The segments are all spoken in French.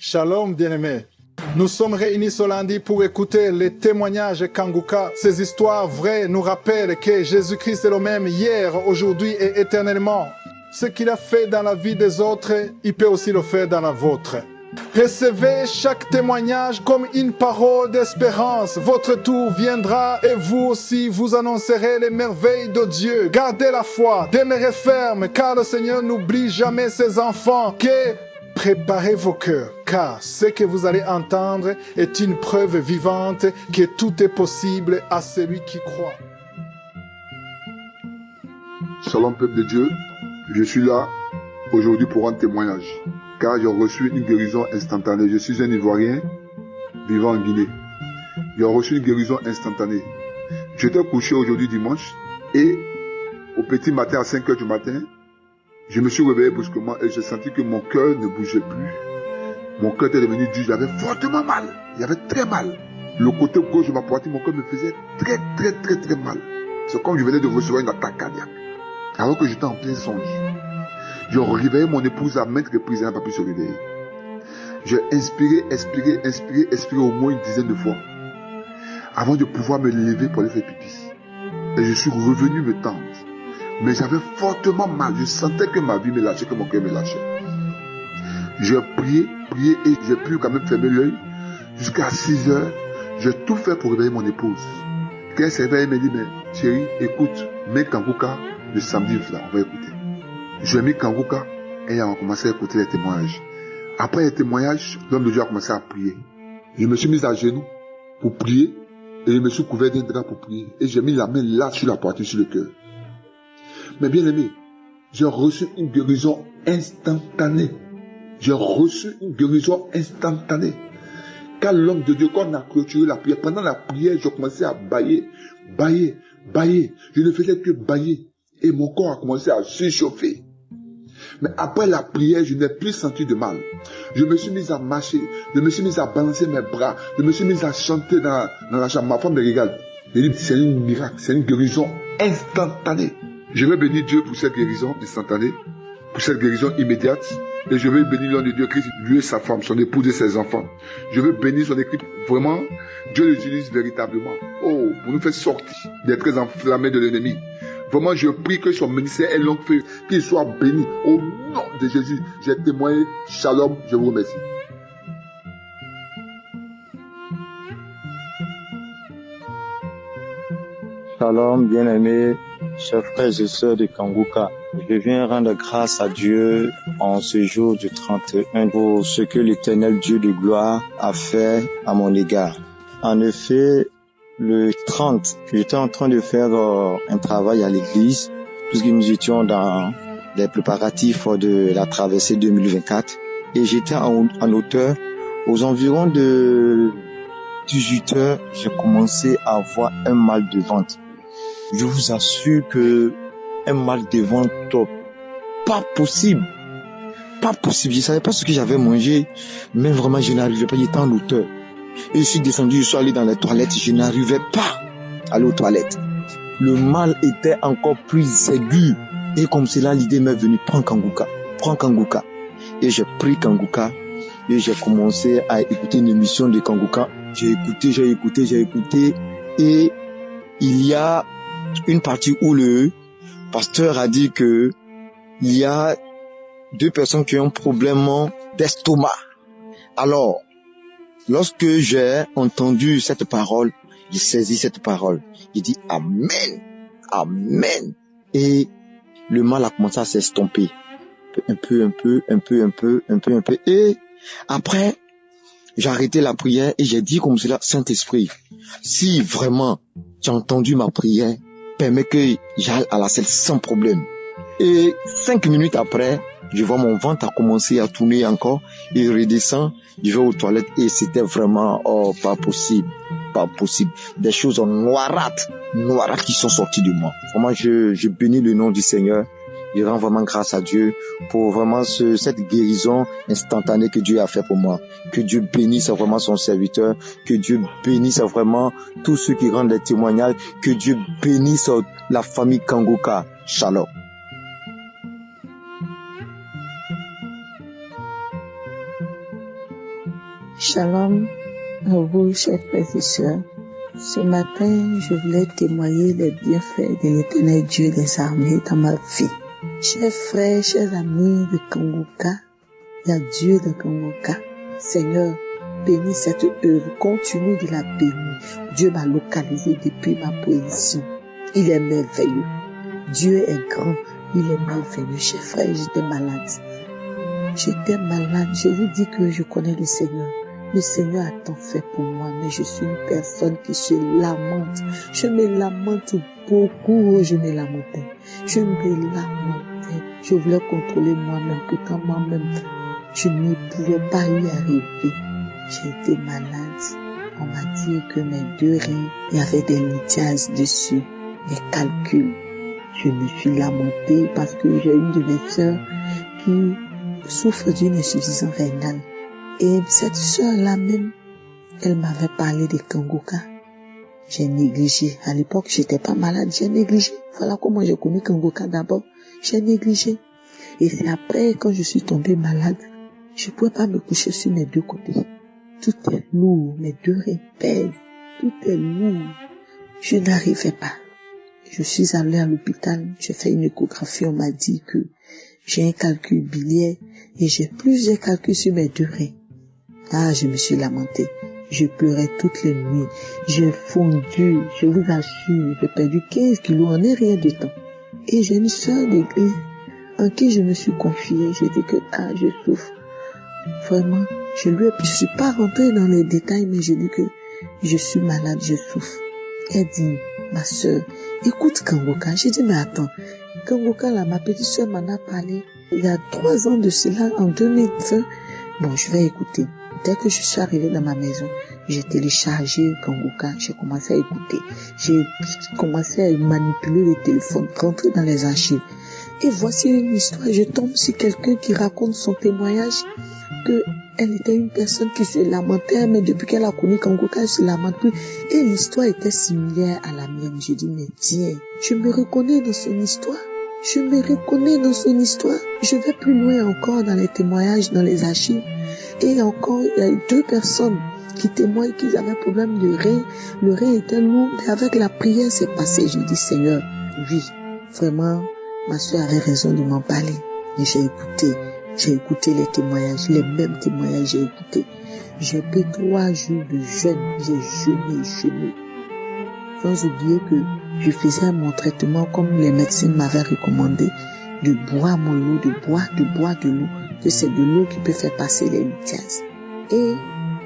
Shalom, bien-aimés. Nous sommes réunis ce lundi pour écouter les témoignages Kanguka. Ces histoires vraies nous rappellent que Jésus-Christ est le même hier, aujourd'hui et éternellement. Ce qu'il a fait dans la vie des autres, il peut aussi le faire dans la vôtre. Recevez chaque témoignage comme une parole d'espérance. Votre tour viendra et vous aussi vous annoncerez les merveilles de Dieu. Gardez la foi, demeurez ferme, car le Seigneur n'oublie jamais ses enfants. Préparez vos cœurs, car ce que vous allez entendre est une preuve vivante que tout est possible à celui qui croit. Shalom peuple de Dieu, je suis là aujourd'hui pour rendre témoignage, car j'ai reçu une guérison instantanée. Je suis un Ivoirien vivant en Guinée. J'ai reçu une guérison instantanée. J'étais couché aujourd'hui dimanche et au petit matin à 5 heures du matin, je me suis réveillé brusquement et j'ai senti que mon cœur ne bougeait plus. Mon cœur était devenu dur, j'avais fortement mal. J'avais très mal. Le côté gauche de ma poitrine, mon cœur me faisait très mal. C'est comme je venais de recevoir une attaque cardiaque. Alors que j'étais en plein songe. J'ai réveillé mon épouse à maintes reprises, elle n'a pas pu se réveiller. J'ai expiré au moins une dizaine de fois. Avant de pouvoir me lever pour aller faire pipi. Et je suis revenu me tendre. Mais j'avais fortement mal. Je sentais que ma vie me lâchait, que mon cœur me lâchait. J'ai prié et j'ai pu quand même fermer l'œil. Jusqu'à 6 heures, j'ai tout fait pour réveiller mon épouse. Quand elle s'est réveillée, elle m'a dit, mais chérie, écoute, mets Kanguka le samedi, là, on va écouter. Je mis Kanguka et on a commencé à écouter les témoignages. Après les témoignages, l'homme de Dieu a commencé à prier. Je me suis mis à genoux pour prier et je me suis couvert d'un drap pour prier. Et j'ai mis la main là sur la poitrine, sur le cœur. Mais bien aimé, j'ai reçu une guérison instantanée. J'ai reçu une guérison instantanée. Quand l'homme de Dieu, quand on a clôturé la prière, pendant la prière, je commençais à bailler. Je ne faisais que bailler. Et mon corps a commencé à surchauffer. Mais après la prière, je n'ai plus senti de mal. Je me suis mis à marcher. Je me suis mis à balancer mes bras. Je me suis mis à chanter dans la chambre. Ma femme me regarde. Je dis, c'est un miracle. C'est une guérison instantanée. Je vais bénir Dieu pour cette guérison instantanée, pour cette guérison immédiate. Et je vais bénir l'homme de Dieu, Christ, lui et sa femme, son épouse et ses enfants. Je veux bénir son équipe. Vraiment, Dieu les utilise véritablement. Oh, pour nous faire sortir des traits enflammés de l'ennemi. Vraiment, je prie que son ministère est long feu, qu'il soit béni. Au nom de Jésus, j'ai témoigné. Shalom, je vous remercie. Shalom, bien-aimés, chers frères et sœurs de Kanguka. Je viens rendre grâce à Dieu en ce jour du 31 pour ce que l'Éternel Dieu de gloire a fait à mon égard. En effet, le 30, j'étais en train de faire un travail à l'église, puisque nous étions dans les préparatifs de la traversée 2024, et j'étais en hauteur. Aux environs de 18 heures, j'ai commencé à avoir un mal de ventre. Je vous assure que un mal de ventre, pas possible. Je savais pas ce que j'avais mangé, mais vraiment je n'arrivais pas, j'étais en hauteur. Et je suis descendu, je suis allé dans les toilettes, je n'arrivais pas à aller aux toilettes. Le mal était encore plus aigu. Et comme cela, l'idée m'est venue, prends Kanguka. Et j'ai pris Kanguka et j'ai commencé à écouter une émission de Kanguka. J'ai écouté et il y a une partie où le pasteur a dit que il y a 2 personnes qui ont un problème d'estomac. Alors, lorsque j'ai entendu cette parole, j'ai saisi cette parole. J'ai dit Amen. Amen. Et le mal a commencé à s'estomper. Un peu. Et après, j'ai arrêté la prière et j'ai dit comme cela, Saint-Esprit, si vraiment tu as entendu ma prière, permets que j'aille à la selle sans problème. Et 5 minutes après, je vois mon ventre a commencé à tourner encore, il redescend, je vais aux toilettes et c'était vraiment, pas possible. Des choses noirâtres qui sont sorties de moi. Vraiment, je bénis le nom du Seigneur. Je rends vraiment grâce à Dieu pour vraiment cette guérison instantanée que Dieu a fait pour moi. Que Dieu bénisse vraiment son serviteur. Que Dieu bénisse vraiment tous ceux qui rendent les témoignages. Que Dieu bénisse la famille Kanguka. Shalom. Shalom à vous, chers frères et sœurs. Ce matin, je voulais témoigner des bienfaits de l'Éternel Dieu des armées dans ma vie. Chers frères, chers amis de Kanguka, il y a Dieu de Kanguka. Seigneur, bénis cette œuvre, continue de la bénir. Dieu m'a localisé depuis ma position. Il est merveilleux. Dieu est grand, il est merveilleux. Chers frères, j'étais malade. Je vous dis que je connais le Seigneur. Le Seigneur a tant fait pour moi, mais je suis une personne qui se lamente. Je me lamente beaucoup, je me lamentais. Je voulais contrôler moi-même, pourtant moi-même, je ne pouvais pas y arriver. J'ai été malade. On m'a dit que mes 2 reins, il y avait des lithiases dessus, des calculs. Je me suis lamentée parce que j'ai une de mes sœurs qui souffre d'une insuffisance rénale. Et cette sœur-là même, elle m'avait parlé de Kanguka. J'ai négligé. À l'époque, j'étais pas malade, j'ai négligé. Voilà comment j'ai connu Kanguka d'abord. J'ai négligé. Et c'est après, quand je suis tombée malade, je pouvais pas me coucher sur mes 2 côtés. Tout est lourd, mes 2 reins pèsent. Tout est lourd. Je n'arrivais pas. Je suis allée à l'hôpital, j'ai fait une échographie, on m'a dit que j'ai un calcul biliaire et j'ai plusieurs calculs sur mes 2 reins. Ah, je me suis lamentée. Je pleurais toutes les nuits. J'ai fondu, je vous assure, j'ai perdu 15 kilos en un rien de temps. Et j'ai une sœur d'église en qui je me suis confiée. J'ai dit que, je souffre. Vraiment, je suis pas rentrée dans les détails, mais je dis que je suis malade, je souffre. Elle dit, ma sœur, écoute Kanguka. J'ai dit, mais attends, Kanguka là, ma petite sœur m'en a parlé il y a 3 ans de cela, en 2020. Bon, je vais écouter. Dès que je suis arrivée dans ma maison, j'ai téléchargé Kanguka, j'ai commencé à écouter. J'ai commencé à manipuler le téléphone, rentrer dans les archives. Et voici une histoire, je tombe sur quelqu'un qui raconte son témoignage, que elle était une personne qui se lamentait, mais depuis qu'elle a connu Kanguka, elle se lamente plus. Et l'histoire était similaire à la mienne. Je dis, mais tiens, je me reconnais dans son histoire. Je me reconnais dans son histoire. Je vais plus loin encore dans les témoignages, dans les archives. Et encore, il y a eu 2 personnes qui témoignent qu'ils avaient un problème de rein. Le rein était lourd, mais avec la prière, c'est passé. Je dis, Seigneur, oui, vraiment, ma soeur avait raison de m'en parler. Et j'ai écouté les témoignages, les mêmes témoignages, j'ai écouté. J'ai pris 3 jours de jeûne, j'ai jeûné. Sans oublier que je faisais mon traitement comme les médecins m'avaient recommandé, de boire mon eau, de boire de l'eau, que c'est de l'eau qui peut faire passer les lithiases. Et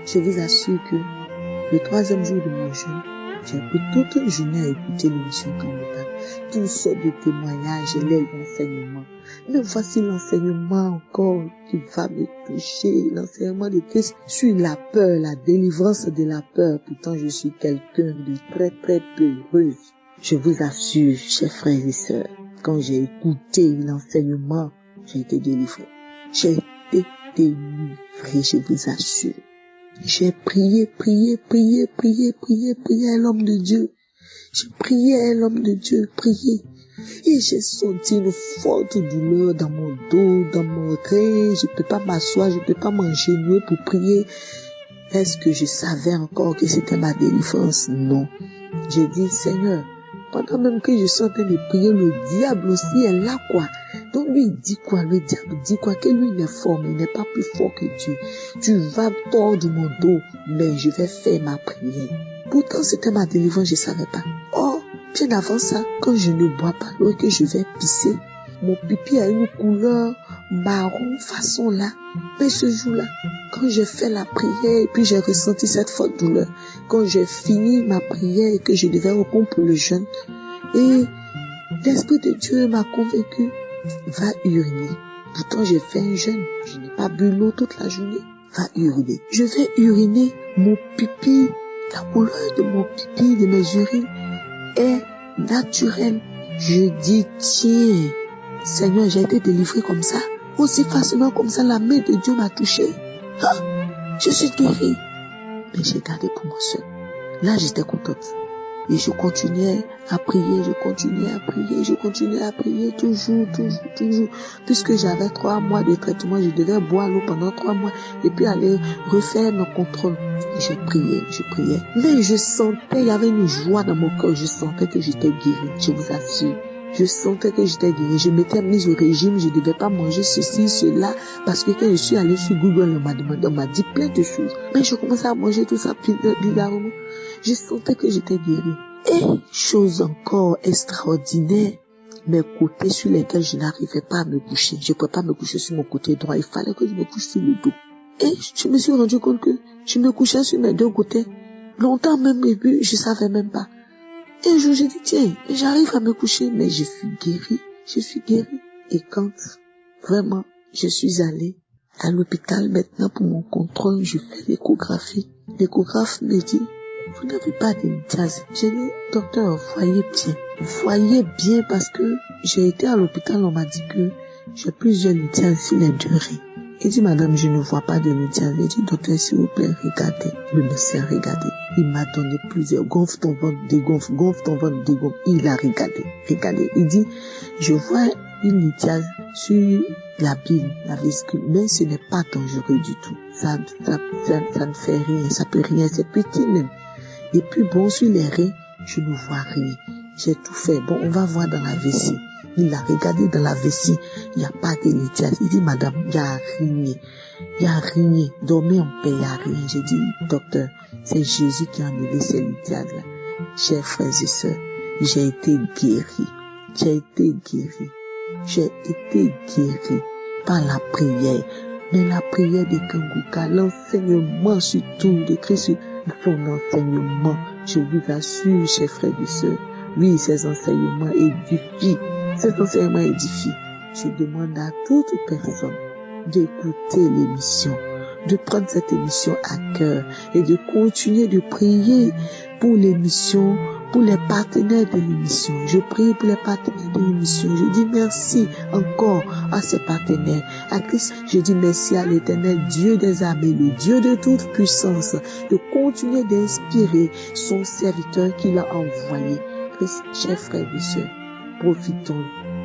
je vous assure que le 3e jour de mon jeûne, j'ai pris toute une journée à écouter l'émission Kanguka, toutes sortes de témoignages et les enseignements. Mais voici l'enseignement encore qui va me toucher, l'enseignement de Christ sur la peur, la délivrance de la peur. Pourtant, je suis quelqu'un de très très peureuse. Je vous assure, chers frères et sœurs, quand j'ai écouté l'enseignement, j'ai été délivré. J'ai été délivré, je vous assure. J'ai prié à l'homme de Dieu. J'ai prié à l'homme de Dieu, prié. Et j'ai senti une forte douleur dans mon dos, dans mon rein. Je ne peux pas m'asseoir, je ne peux pas m'engenouiller pour prier. Est-ce que je savais encore que c'était ma délivrance? Non. J'ai dit, Seigneur, pendant même que je suis en train de prier, le diable aussi est là, quoi. Donc lui, il dit quoi? Le diable dit quoi? Que lui, il est fort, mais il n'est pas plus fort que Dieu. Tu vas tordre mon dos, mais je vais faire ma prière. Pourtant, c'était ma délivrance, je ne savais pas. Oh, bien avant ça, quand je ne bois pas l'eau et que je vais pisser, mon pipi a une couleur marron façon là. Mais ce jour-là, quand j'ai fait la prière et puis j'ai ressenti cette forte douleur, quand j'ai fini ma prière et que je devais rompre le jeûne, et l'Esprit de Dieu m'a convaincu, va uriner. Pourtant j'ai fait un jeûne, je n'ai pas bu l'eau toute la journée, va uriner. Je vais uriner, mon pipi, la couleur de mon pipi, de mes urines est naturelle. Je dis, tiens, Seigneur, j'ai été délivré comme ça. Aussi facilement comme ça, la main de Dieu m'a touché. Je suis guérie. Mais j'ai gardé pour moi seule. Là, j'étais contente. Et je continuais à prier, toujours. Puisque j'avais 3 mois de traitement, je devais boire l'eau pendant 3 mois et puis aller refaire mon contrôle. Je priais. Mais je sentais, il y avait une joie dans mon cœur, je sentais que j'étais guérie, je vous assure. Je sentais que j'étais guérie. Je m'étais mise au régime, je ne devais pas manger ceci, cela, parce que quand je suis allée sur Google, on m'a dit plein de choses. Mais je commençais à manger tout ça bizarrement. Je sentais que j'étais guérie. Et chose encore extraordinaire, mes côtés sur lesquels je n'arrivais pas à me coucher. Je ne pouvais pas me coucher sur mon côté droit, il fallait que je me couche sur le dos. Et je me suis rendu compte que je me couchais sur mes 2 côtés. Longtemps même, et puis je savais même pas. Et un jour, j'ai dit, tiens, j'arrive à me coucher, mais je suis guérie. Et quand vraiment je suis allée à l'hôpital maintenant pour mon contrôle, je fais l'échographie. L'échographe me dit, vous n'avez pas de lithiase. J'ai dit, docteur, voyez bien parce que j'ai été à l'hôpital, on m'a dit que j'ai plusieurs lithiases sur les 2 reins. Il dit, madame, je ne vois pas de lithiase. J'ai dit, docteur, s'il vous plaît, regardez. Le médecin a regardé. Il m'a donné plusieurs. Gonfle ton ventre, dégonfle. Il a regardé. Il dit, je vois une lithiase sur la bile, la vésicule, mais ce n'est pas dangereux du tout. Ça ne fait rien, ça peut rien, c'est petit même. Et puis bon, sur les reins, je ne vois rien. J'ai tout fait. Bon, on va voir dans la vessie. Il a regardé dans la vessie, il n'y a pas de lithiase. Il dit, madame, il n'y a rien. Dormez en paix, il n'y a rien. J'ai dit, docteur, c'est Jésus qui a enlevé ces lithiases-là. Chers frères et sœurs, j'ai été guéri par la prière. Mais la prière de Kanguka, l'enseignement surtout de Christ, son enseignement, je vous assure, chers frères et sœurs, oui, ces enseignements édifient. Je demande à toute personne d'écouter l'émission, de prendre cette émission à cœur et de continuer de prier pour l'émission, pour les partenaires de l'émission. Je prie pour les partenaires de l'émission. Je dis merci encore à ces partenaires. À Christ, je dis merci à l'Éternel, Dieu des armées, le Dieu de toute puissance, de continuer d'inspirer son serviteur qu'il a envoyé. Christ, chers frères et sœurs, profitons,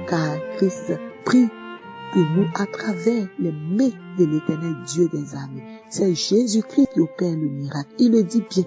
car Christ prie pour nous à travers les mains de l'Éternel Dieu des armées. C'est Jésus-Christ qui opère le miracle. Il le dit bien.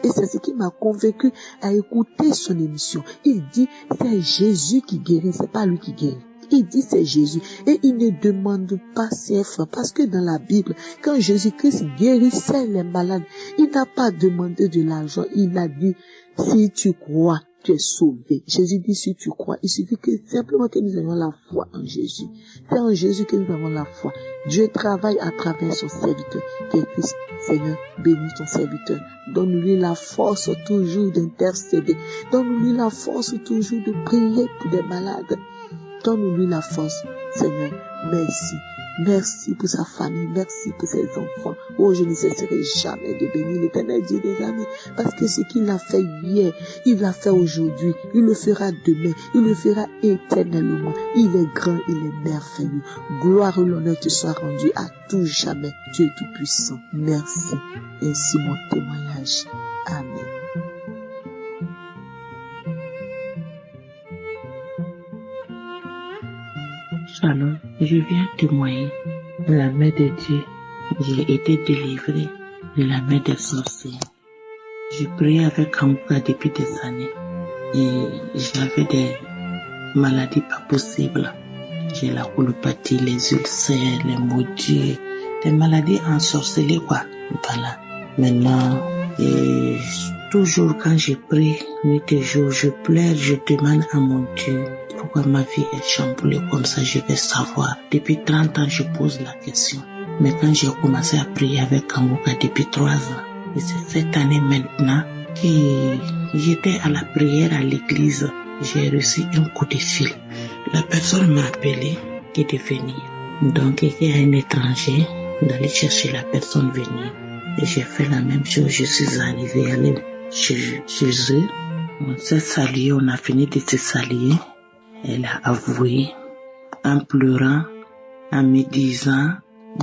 Et c'est ce qui m'a convaincu à écouter son émission. Il dit, c'est Jésus qui guérit, c'est pas lui qui guérit. Il dit c'est Jésus. Et il ne demande pas ses frères. Parce que dans la Bible, quand Jésus-Christ guérissait les malades, il n'a pas demandé de l'argent. Il a dit, si tu crois, tu es sauvé. Jésus dit, si tu crois, il suffit que simplement que nous ayons la foi en Jésus. C'est en Jésus que nous avons la foi. Dieu travaille à travers son serviteur. Christ, Seigneur, bénis ton serviteur. Donne-lui la force toujours d'intercéder. Donne-lui la force toujours de prier pour des malades. Donne-lui la force, Seigneur. Merci. Merci pour sa famille. Merci pour ses enfants. Oh, je ne cesserai jamais de bénir l'Éternel Dieu des armées. Parce que ce qu'il a fait hier, il l'a fait aujourd'hui. Il le fera demain. Il le fera éternellement. Il est grand, il est merveilleux. Gloire et l'honneur te soit rendu à tout jamais. Dieu tout-puissant. Merci. Ainsi mon témoignage. Amen. Shalom, je viens témoigner de la main de Dieu. J'ai été délivré de la main des sorciers. Je priais avec Kanguka depuis des années et j'avais des maladies pas possibles. J'ai la colopathie, les ulcères, les moldus, des maladies ensorcelées quoi. Voilà. Maintenant, et toujours quand je prie, nuit et jour, je pleure, je demande à mon Dieu pourquoi ma vie est chamboulée comme ça, je vais savoir. Depuis 30 ans, je pose la question. Mais quand j'ai commencé à prier avec Kanguka depuis 3 ans, et c'est cette année maintenant que j'étais à la prière à l'église, j'ai reçu un coup de fil. La personne m'a appelé qui est de venir. Donc, il y a un étranger d'aller chercher la personne venir. Et j'ai fait la même chose, je suis arrivé chez eux. On s'est salué, on a fini de se saluer. Elle a avoué, en pleurant, en me disant,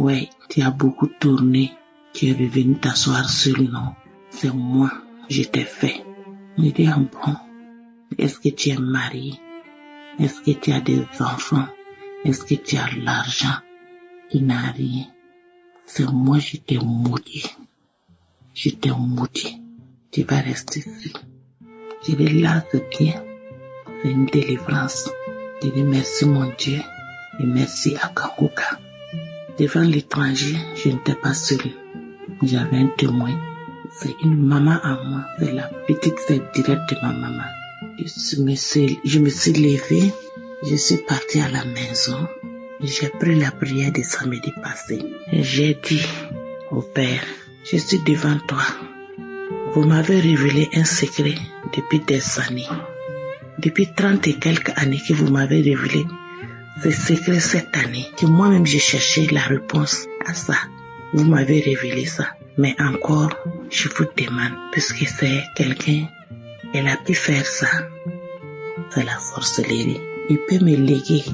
ouais, tu as beaucoup tourné, tu es revenu t'asseoir seul, non. C'est moi, je t'ai fait. Il dit, ah bon, est-ce que tu es marié? Est-ce que tu as des enfants? Est-ce que tu as l'argent? Il n'a rien. C'est moi, j'étais maudit. J'étais maudit. Tu vas rester ici. Je dis, là, c'est bien. C'est une délivrance. Je dis, merci mon Dieu et merci à Kanguka. Devant l'étranger, je n'étais pas seule. J'avais un témoin. C'est une maman à moi. C'est la petite sœur directe de ma maman. Je me suis levée. Je suis partie à la maison. J'ai pris la prière de samedi passé. J'ai dit au Père, je suis devant toi. Vous m'avez révélé un secret depuis des années. Depuis 30 et quelques années que vous m'avez révélé ce secret cette année, que moi-même j'ai cherché la réponse à ça. Vous m'avez révélé ça. Mais encore, je vous demande, puisque c'est quelqu'un, elle a pu faire ça. C'est la sorcellerie. Il peut me léguer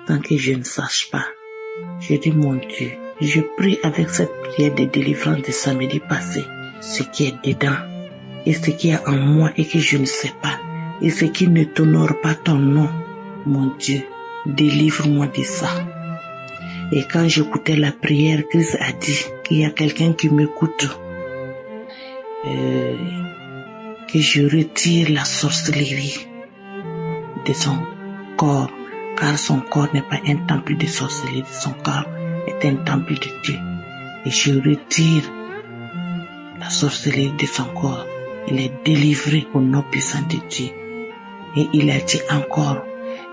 tant que je ne sache pas. Je dis, mon Dieu, je prie avec cette prière de délivrance de samedi passé, ce qui est dedans, et ce qui est en moi et que je ne sais pas, et ce qui ne t'honore pas ton nom. Mon Dieu, délivre-moi de ça. Et quand j'écoutais la prière, Christ a dit qu'il y a quelqu'un qui m'écoute, que je retire la sorcellerie de son corps, car son corps n'est pas un temple de sorcellerie, son corps est un temple de Dieu. Et je retire la sorcellerie de son corps. Il est délivré au nom puissant de Dieu. Et il a dit encore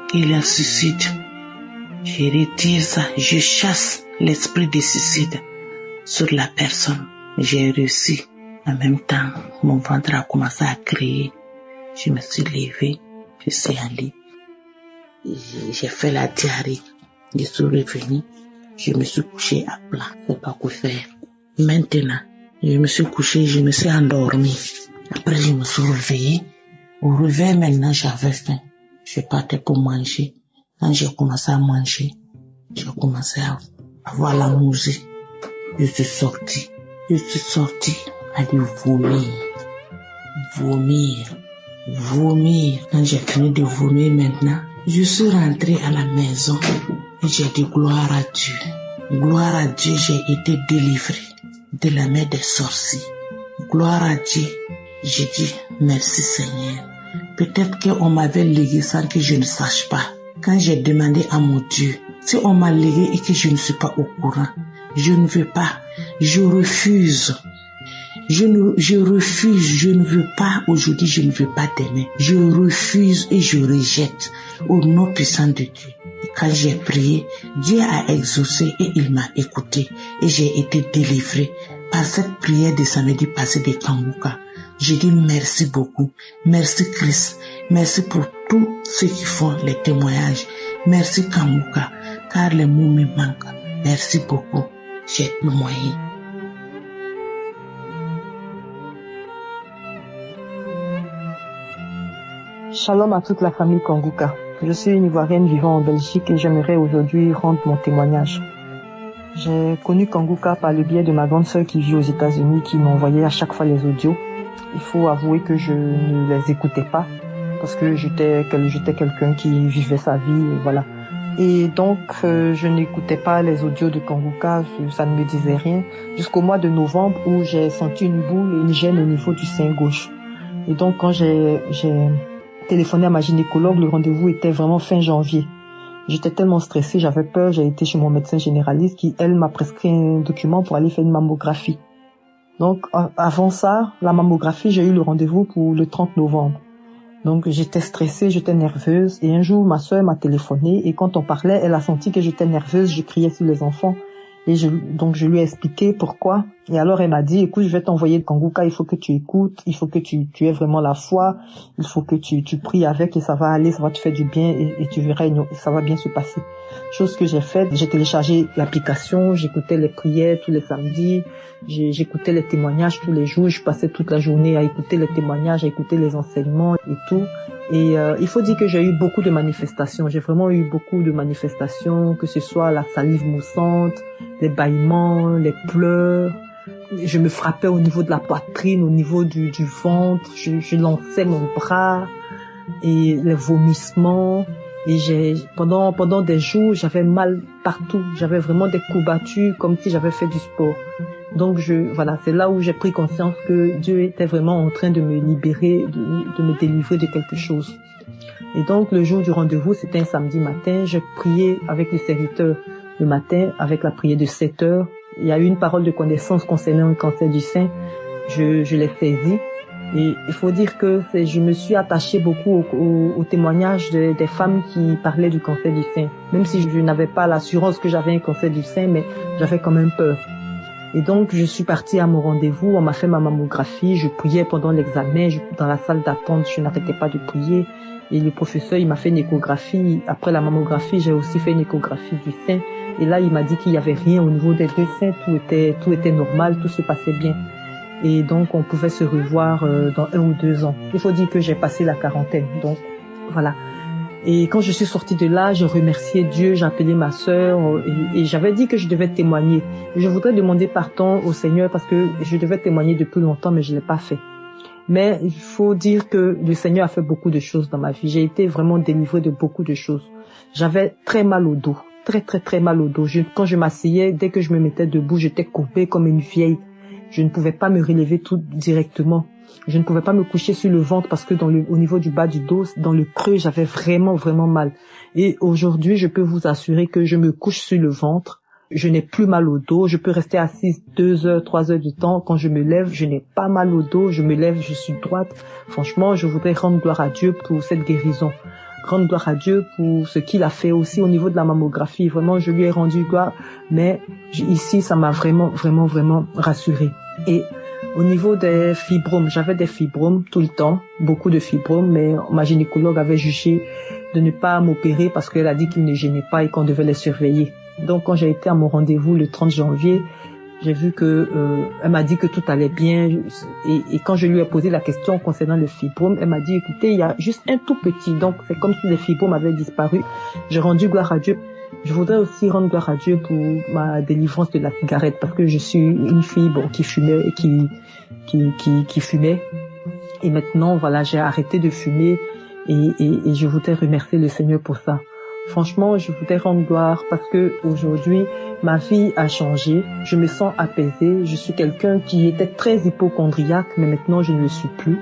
qu'il a suicide. Je retire ça, je chasse l'esprit de suicide sur la personne. J'ai réussi. En même temps, mon ventre a commencé à crier. Je me suis levée, je suis allée. J'ai fait la diarrhée. Je suis revenue. Je me suis couchée à plat. Je ne sais pas quoi faire. Maintenant, je me suis couchée, je me suis endormie. Après, je me suis réveillée. Au réveil, maintenant, j'avais faim. Je partais pour manger. Quand j'ai commencé à manger, j'ai commencé à avoir la nausée. Je suis sortie aller vomir. Quand j'ai fini de vomir maintenant, je suis rentrée à la maison et j'ai dit gloire à Dieu. Gloire à Dieu, j'ai été délivrée de la main des sorciers. Gloire à Dieu, j'ai dit merci Seigneur. Peut-être qu'on m'avait légué sans que je ne sache pas. Quand j'ai demandé à mon Dieu, si on m'a légué et que je ne suis pas au courant, je ne veux pas, je refuse. Je ne veux pas aujourd'hui, je ne veux pas demain. Je refuse et je rejette au nom puissant de Dieu. Et quand j'ai prié, Dieu a exaucé et il m'a écouté et j'ai été délivré par cette prière de samedi passé de Kanguka. Je dis merci beaucoup, merci Christ, merci pour tous ceux qui font les témoignages. Merci Kanguka, car les mots me manquent. Merci beaucoup, j'ai le moyen. Shalom à toute la famille Kanguka. Je suis une Ivoirienne vivant en Belgique et j'aimerais aujourd'hui rendre mon témoignage. J'ai connu Kanguka par le biais de ma grande sœur qui vit aux États-Unis, qui m'envoyait à chaque fois les audios. Il faut avouer que je ne les écoutais pas parce que j'étais quelqu'un qui vivait sa vie, et voilà. Et donc, je n'écoutais pas les audios de Kanguka, ça ne me disait rien, jusqu'au mois de novembre où j'ai senti une boule et une gêne au niveau du sein gauche. Et donc, quand j'ai téléphoné à ma gynécologue, le rendez-vous était vraiment fin janvier. J'étais tellement stressée, j'avais peur, j'ai été chez mon médecin généraliste qui, elle, m'a prescrit un document pour aller faire une mammographie. Donc, avant ça, la mammographie, j'ai eu le rendez-vous pour le 30 novembre. Donc, j'étais stressée, j'étais nerveuse. Et un jour, ma soeur m'a téléphoné et quand on parlait, elle a senti que j'étais nerveuse, je criais sur les enfants. Et donc, je lui ai expliqué pourquoi. Et alors, elle m'a dit, écoute, je vais t'envoyer le Kanguka, il faut que tu écoutes, il faut que tu aies vraiment la foi, il faut que tu pries avec et ça va aller, ça va te faire du bien et tu verras, ça va bien se passer. Chose que j'ai faite, j'ai téléchargé l'application, j'écoutais les prières tous les samedis, j'écoutais les témoignages tous les jours, je passais toute la journée à écouter les témoignages, à écouter les enseignements et tout. Et il faut dire que j'ai eu beaucoup de manifestations, j'ai vraiment eu beaucoup de manifestations, que ce soit la salive moussante, les bâillements, les pleurs, Je me frappais au niveau de la poitrine, au niveau du ventre. Je lançais mon bras et les vomissements. Et pendant des jours, j'avais mal partout. J'avais vraiment des courbatures comme si j'avais fait du sport. Donc voilà, c'est là où j'ai pris conscience que Dieu était vraiment en train de me libérer, de me délivrer de quelque chose. Et donc le jour du rendez-vous, c'était un samedi matin. Je priais avec le serviteur le matin, avec la prière de 7 heures. Il y a eu une parole de connaissance concernant le cancer du sein. Je l'ai saisie. Et il faut dire que je me suis attachée beaucoup au témoignage des femmes qui parlaient du cancer du sein. Même si je n'avais pas l'assurance que j'avais un cancer du sein, mais j'avais quand même peur. Et donc, je suis partie à mon rendez-vous, on m'a fait ma mammographie, je priais pendant l'examen, dans la salle d'attente, je n'arrêtais pas de prier. Et le professeur, il m'a fait une échographie. Après la mammographie, j'ai aussi fait une échographie du sein. Et là, il m'a dit qu'il n'y avait rien au niveau des deux seins, tout était normal, tout se passait bien. Et donc, on pouvait se revoir dans 1 ou 2 ans. Il faut dire que j'ai passé la quarantaine, donc voilà. Et quand je suis sortie de là, je remerciais Dieu, j'ai appelé ma sœur et j'avais dit que je devais témoigner. Je voudrais demander pardon au Seigneur parce que je devais témoigner depuis longtemps, mais je ne l'ai pas fait. Mais il faut dire que le Seigneur a fait beaucoup de choses dans ma vie. J'ai été vraiment délivrée de beaucoup de choses. J'avais très mal au dos, très mal au dos. Quand je m'asseyais, dès que je me mettais debout, j'étais courbée comme une vieille. Je ne pouvais pas me relever tout directement. Je ne pouvais pas me coucher sur le ventre parce que au niveau du bas du dos, dans le creux, j'avais vraiment mal. Et aujourd'hui, je peux vous assurer que je me couche sur le ventre. Je n'ai plus mal au dos. Je peux rester assise 2 heures, 3 heures du temps. Quand je me lève, je n'ai pas mal au dos. Je me lève, je suis droite. Franchement, je voudrais rendre gloire à Dieu pour cette guérison. Rendre gloire à Dieu pour ce qu'il a fait aussi au niveau de la mammographie. Vraiment, je lui ai rendu gloire. Mais ici, ça m'a vraiment rassurée. Et au niveau des fibromes, j'avais des fibromes tout le temps, beaucoup de fibromes, mais ma gynécologue avait jugé de ne pas m'opérer parce qu'elle a dit qu'ils ne gênaient pas et qu'on devait les surveiller. Donc quand j'ai été à mon rendez-vous le 30 janvier, j'ai vu que elle m'a dit que tout allait bien et quand je lui ai posé la question concernant le fibrome, elle m'a dit écoutez, il y a juste un tout petit, donc c'est comme si les fibromes avaient disparu. J'ai rendu gloire à Dieu. Je voudrais aussi rendre gloire à Dieu pour ma délivrance de la cigarette parce que je suis une fille qui fumait et qui fumait. Et maintenant, voilà, j'ai arrêté de fumer et je voudrais remercier le Seigneur pour ça. Franchement, je voudrais rendre gloire parce que aujourd'hui, ma vie a changé. Je me sens apaisée. Je suis quelqu'un qui était très hypocondriaque, mais maintenant, je ne le suis plus.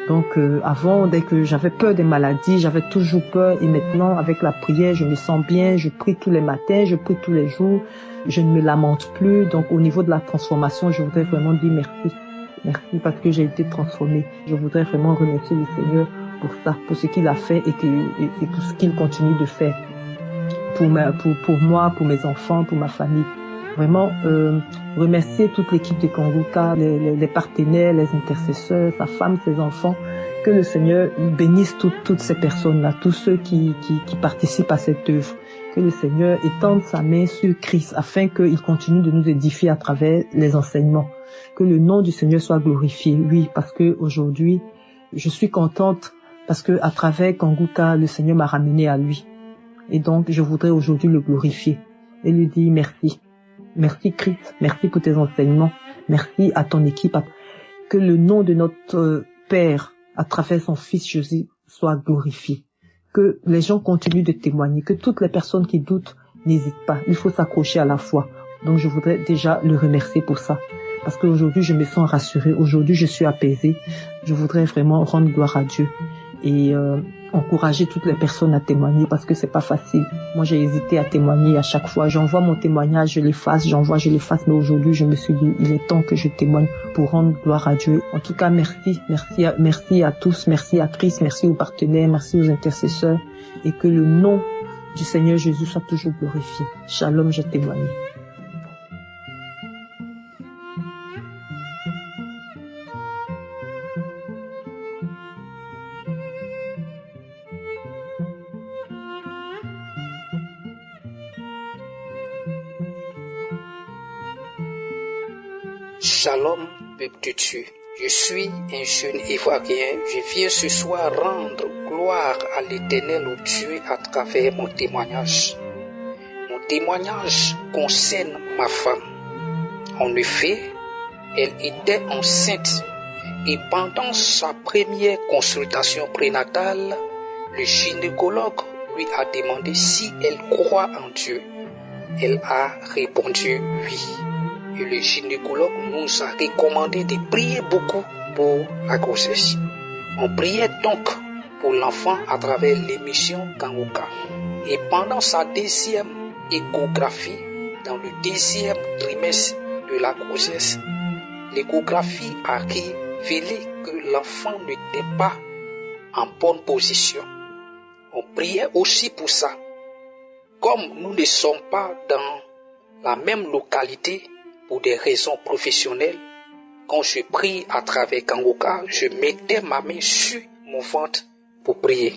Donc avant, dès que j'avais peur des maladies, j'avais toujours peur et maintenant avec la prière, je me sens bien, je prie tous les matins, je prie tous les jours, je ne me lamente plus. Donc au niveau de la transformation, je voudrais vraiment dire merci. Merci parce que j'ai été transformée. Je voudrais vraiment remercier le Seigneur pour ça, pour ce qu'il a fait et pour ce qu'il continue de faire pour moi, pour mes enfants, pour ma famille. Vraiment remercier toute l'équipe de Kanguka, les partenaires, les intercesseurs, sa femme, ses enfants. Que le Seigneur bénisse toutes ces personnes-là, tous ceux qui participent à cette œuvre. Que le Seigneur étende sa main sur Christ afin qu'il continue de nous édifier à travers les enseignements. Que le nom du Seigneur soit glorifié. Oui, parce que aujourd'hui, je suis contente parce que à travers Kanguka, le Seigneur m'a ramené à lui. Et donc, je voudrais aujourd'hui le glorifier et lui dire merci. Merci Christ, merci pour tes enseignements, merci à ton équipe. Que le nom de notre Père, à travers son Fils Jésus, soit glorifié. Que les gens continuent de témoigner, que toutes les personnes qui doutent n'hésitent pas. Il faut s'accrocher à la foi. Donc je voudrais déjà le remercier pour ça. Parce qu'aujourd'hui, je me sens rassurée. Aujourd'hui, je suis apaisée. Je voudrais vraiment rendre gloire à Dieu et encourager toutes les personnes à témoigner parce que c'est pas facile. Moi, j'ai hésité à témoigner à chaque fois. J'envoie mon témoignage, je l'efface, je l'efface. Mais aujourd'hui, je me suis dit, il est temps que je témoigne pour rendre gloire à Dieu. En tout cas, merci à tous. Merci à Christ, merci aux partenaires, merci aux intercesseurs. Et que le nom du Seigneur Jésus soit toujours glorifié. Shalom, je témoigne. Shalom, peuple de Dieu. Je suis un jeune Ivoirien. Je viens ce soir rendre gloire à l'Éternel, au Dieu, à travers mon témoignage. Mon témoignage concerne ma femme. En effet, Elle était enceinte et pendant sa première consultation prénatale, le gynécologue lui a demandé si elle croit en Dieu. Elle a répondu oui. Et le gynécologue nous a recommandé de prier beaucoup pour la grossesse. On priait donc pour l'enfant à travers l'émission Kanguka. Et pendant sa deuxième échographie, dans le deuxième trimestre de la grossesse, l'échographie a révélé que l'enfant n'était pas en bonne position. On priait aussi pour ça. Comme nous ne sommes pas dans la même localité pour des raisons professionnelles, quand je prie à travers Kanguka, je mettais ma main sur mon ventre pour prier.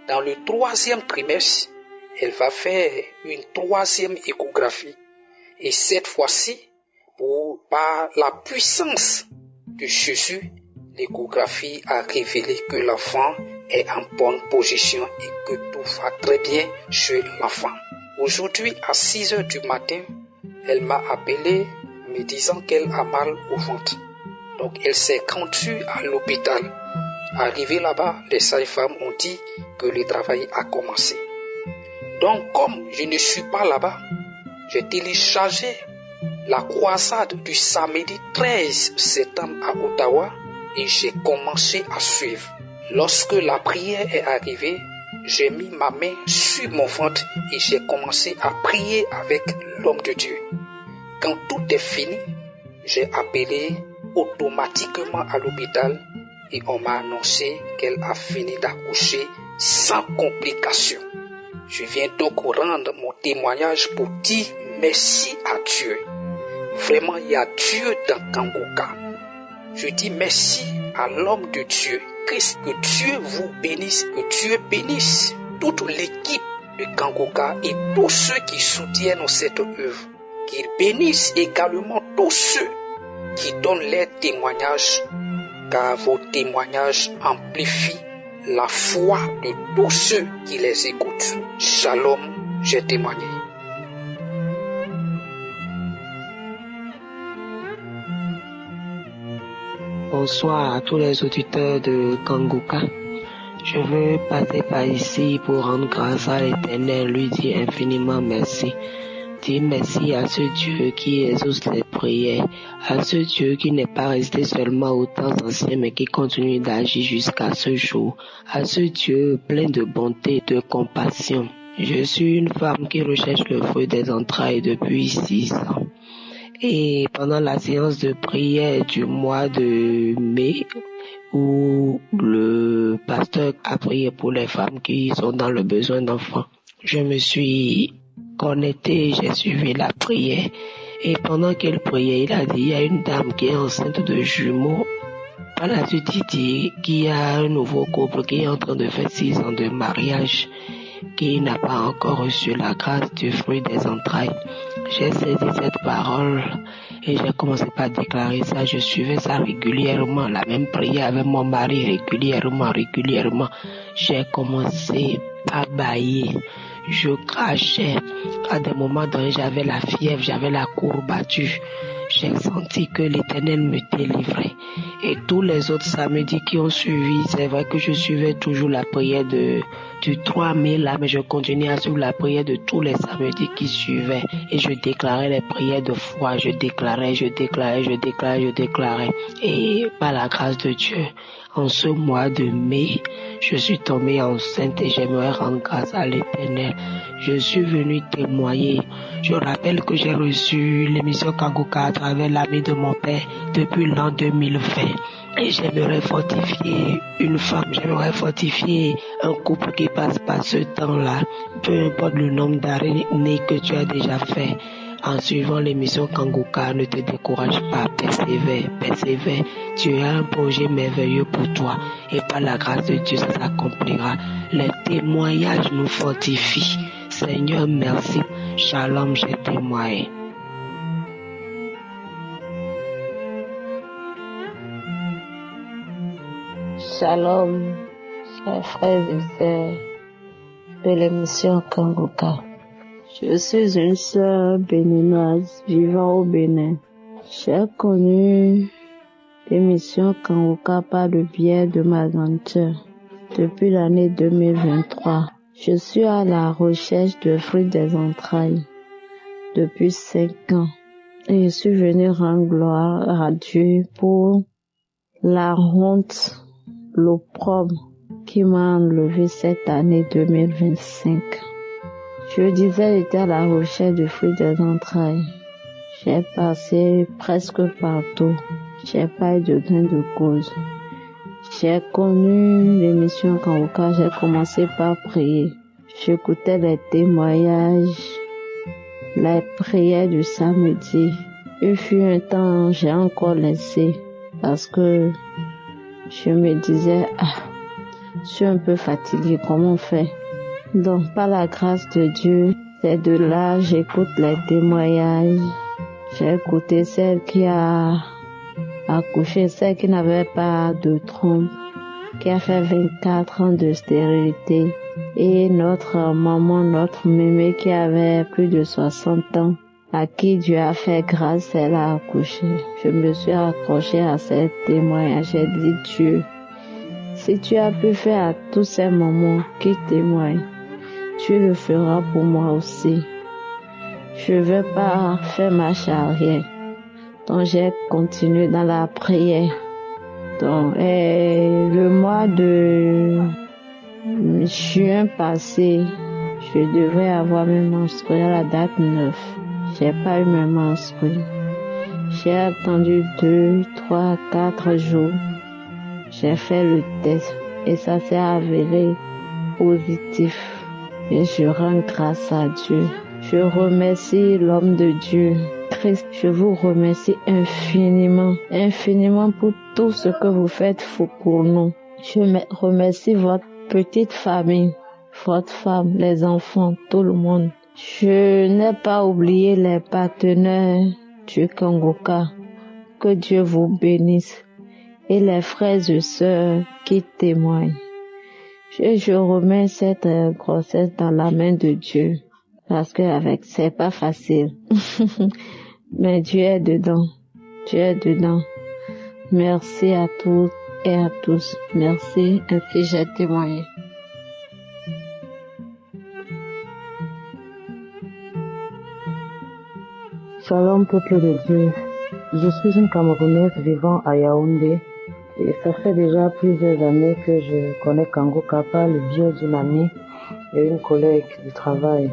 Dans le troisième trimestre, elle va faire une troisième échographie. Et cette fois-ci, par la puissance de Jésus, l'échographie a révélé que l'enfant est en bonne position et que tout va très bien chez l'enfant. Aujourd'hui, à 6 heures du matin, elle m'a appelé me disant qu'elle a mal au ventre. Donc, elle s'est rendue à l'hôpital. Arrivée là-bas, les sages-femmes ont dit que le travail a commencé. Donc, comme je ne suis pas là-bas, j'ai téléchargé la croisade du samedi 13 septembre à Ottawa et j'ai commencé à suivre. Lorsque la prière est arrivée, j'ai mis ma main sur mon ventre et j'ai commencé à prier avec l'homme de Dieu. Quand tout est fini, j'ai appelé automatiquement à l'hôpital et on m'a annoncé qu'elle a fini d'accoucher sans complications. Je viens donc rendre mon témoignage pour dire merci à Dieu. Vraiment, il y a Dieu dans Kanguka. Je dis merci à l'homme de Dieu. Que Dieu vous bénisse, que Dieu bénisse toute l'équipe de Kanguka et tous ceux qui soutiennent cette œuvre. Qu'il bénisse également tous ceux qui donnent leurs témoignages, car vos témoignages amplifient la foi de tous ceux qui les écoutent. Shalom, j'ai témoigné. Bonsoir à tous les auditeurs de Kanguka. Je veux passer par ici pour rendre grâce à l'Éternel, lui dire infiniment merci. Dire merci à ce Dieu qui exauce les prières, à ce Dieu qui n'est pas resté seulement aux temps anciens mais qui continue d'agir jusqu'à ce jour, à ce Dieu plein de bonté et de compassion. Je suis une femme qui recherche le fruit des entrailles depuis 6 ans. Et pendant la séance de prière du mois de mai, où le pasteur a prié pour les femmes qui sont dans le besoin d'enfants, je me suis connecté, j'ai suivi la prière. Et pendant qu'elle priait, il a dit, il y a une dame qui est enceinte de jumeaux. Par la suite, il dit qu'il y a un nouveau couple qui est en train de faire 6 ans de mariage, qui n'a pas encore reçu la grâce du fruit des entrailles. J'ai saisi cette parole et j'ai commencé par déclarer ça. Je suivais ça régulièrement, la même prière avec mon mari régulièrement. J'ai commencé à bâiller. Je crachais. À des moments donnés, j'avais la fièvre, j'avais la courbature. J'ai senti que l'Éternel me délivrait. Et tous les autres samedis qui ont suivi, c'est vrai que je suivais toujours la prière du 3 mai là, mais je continuais à suivre la prière de tous les samedis qui suivaient. Et je déclarais les prières de foi, je déclarais. Et par la grâce de Dieu, en ce mois de mai, je suis tombée enceinte et j'aimerais rendre grâce à l'Éternel. Je suis venue témoigner. Je rappelle que j'ai reçu l'émission Kanguka à travers l'ami de mon père depuis l'an 2020. Et j'aimerais fortifier une femme, j'aimerais fortifier un couple qui passe par ce temps-là. Peu importe le nombre d'années que tu as déjà fait. En suivant l'émission Kanguka, ne te décourage pas, persévère. Tu as un projet merveilleux pour toi et par la grâce de Dieu, ça s'accomplira. Les témoignages nous fortifient. Seigneur, merci. Shalom, j'ai témoigné. Shalom, chers frères et sœurs de l'émission Kanguka. Je suis une sœur béninoise vivant au Bénin. J'ai connu l'émission Kanguka par le biais de ma grande sœur depuis l'année 2023. Je suis à la recherche de fruits des entrailles depuis 5 ans et je suis venue rendre gloire à Dieu pour la honte, l'opprobre qui m'a enlevé cette année 2025. Je disais, j'étais à la recherche de fruits des entrailles. J'ai passé presque partout. J'ai pas eu de gain de cause. J'ai connu l'émission Kanguka, j'ai commencé par prier. J'écoutais les témoignages, les prières du samedi. Il fut un temps, j'ai encore laissé parce que je me disais, je suis un peu fatiguée, comment on fait? Donc, par la grâce de Dieu, c'est de là, j'écoute les témoignages. J'ai écouté celle qui a accouché, celle qui n'avait pas de trompe, qui a fait 24 ans de stérilité, et notre maman, notre mémé qui avait plus de 60 ans, à qui Dieu a fait grâce, elle a accouché. Je me suis accrochée à ces témoignages. J'ai dit, Dieu, si tu as pu faire à tous ces mamans qui témoignent, tu le feras pour moi aussi. Je ne veux pas faire marche arrière. Donc j'ai continué dans la prière. Donc le mois de juin passé, je devrais avoir mes menstrues à la date 9. J'ai pas eu mes menstrues. J'ai attendu 2, 3, 4 jours. J'ai fait le test et ça s'est avéré positif. Et je rends grâce à Dieu. Je remercie l'homme de Dieu, Christ. Je vous remercie infiniment, infiniment pour tout ce que vous faites pour nous. Je remercie votre petite famille, votre femme, les enfants, tout le monde. Je n'ai pas oublié les partenaires du Kanguka. Que Dieu vous bénisse. Et les frères et sœurs qui témoignent. Je remets cette grossesse dans la main de Dieu. Parce que c'est pas facile. Mais Dieu est dedans. Dieu est dedans. Merci à toutes et à tous. Merci. Ainsi j'ai témoigné. Shalom peuple de Dieu. Je suis une Camerounaise vivant à Yaoundé. Et ça fait déjà plusieurs années que je connais Kanguka par le biais d'une amie et une collègue du travail.